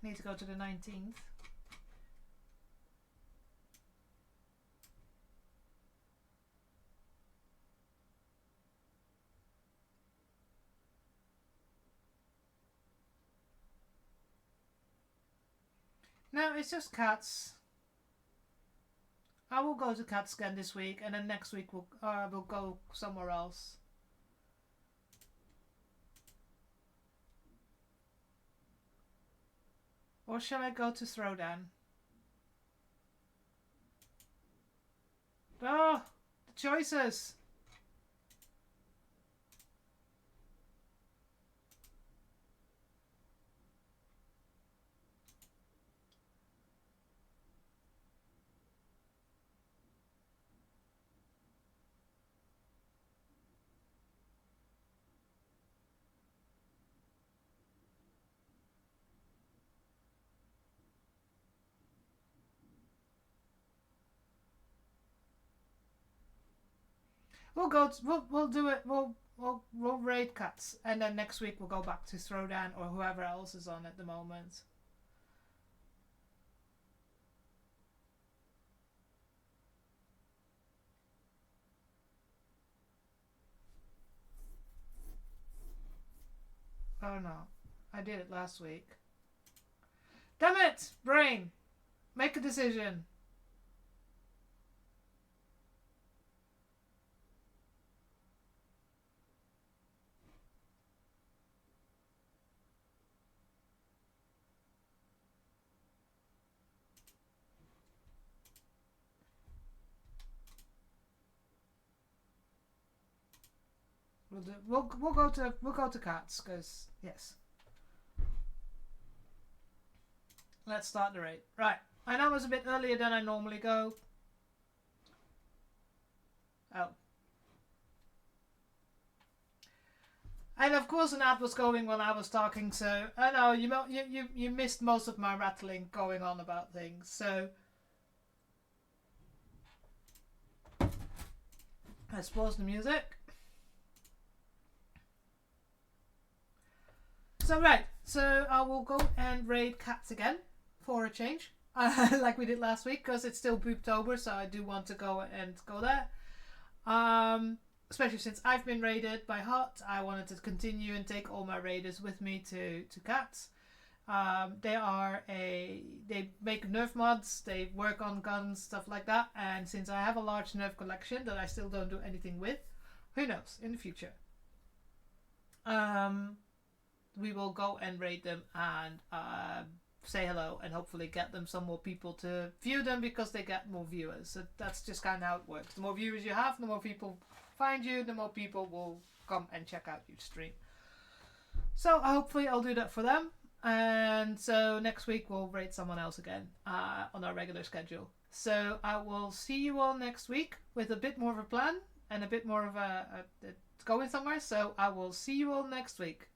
Need to go to the 19th. No, it's just cats. I will go to cats again this week, and then next week we'll go somewhere else. Or shall I go to Throwdown? Oh, the choices! We'll go. We'll do it. We'll raid cats, and then next week we'll go back to Throwdown or whoever else is on at the moment. Oh no, I did it last week. Damn it, brain! Make a decision. We'll go to cats because yes. Let's start the raid. Right. I know it was a bit earlier than I normally go. Oh. And of course an ad was going when I was talking, so I know you missed most of my rattling going on about things, so let's pause the music. So right, so I will go and raid cats again for a change, like we did last week, because it's still Booptober, so I do want to go there. Especially since I've been raided by Hot, I wanted to continue and take all my raiders with me to cats. They make Nerf mods, they work on guns, stuff like that, and since I have a large Nerf collection that I still don't do anything with, who knows, in the future. We will go and raid them and say hello and hopefully get them some more people to view them because they get more viewers. So that's just kind of how it works. The more viewers you have, the more people find you, the more people will come and check out your stream. So hopefully I'll do that for them. And so next week we'll raid someone else again on our regular schedule. So I will see you all next week with a bit more of a plan and a bit more of a going somewhere. So I will see you all next week.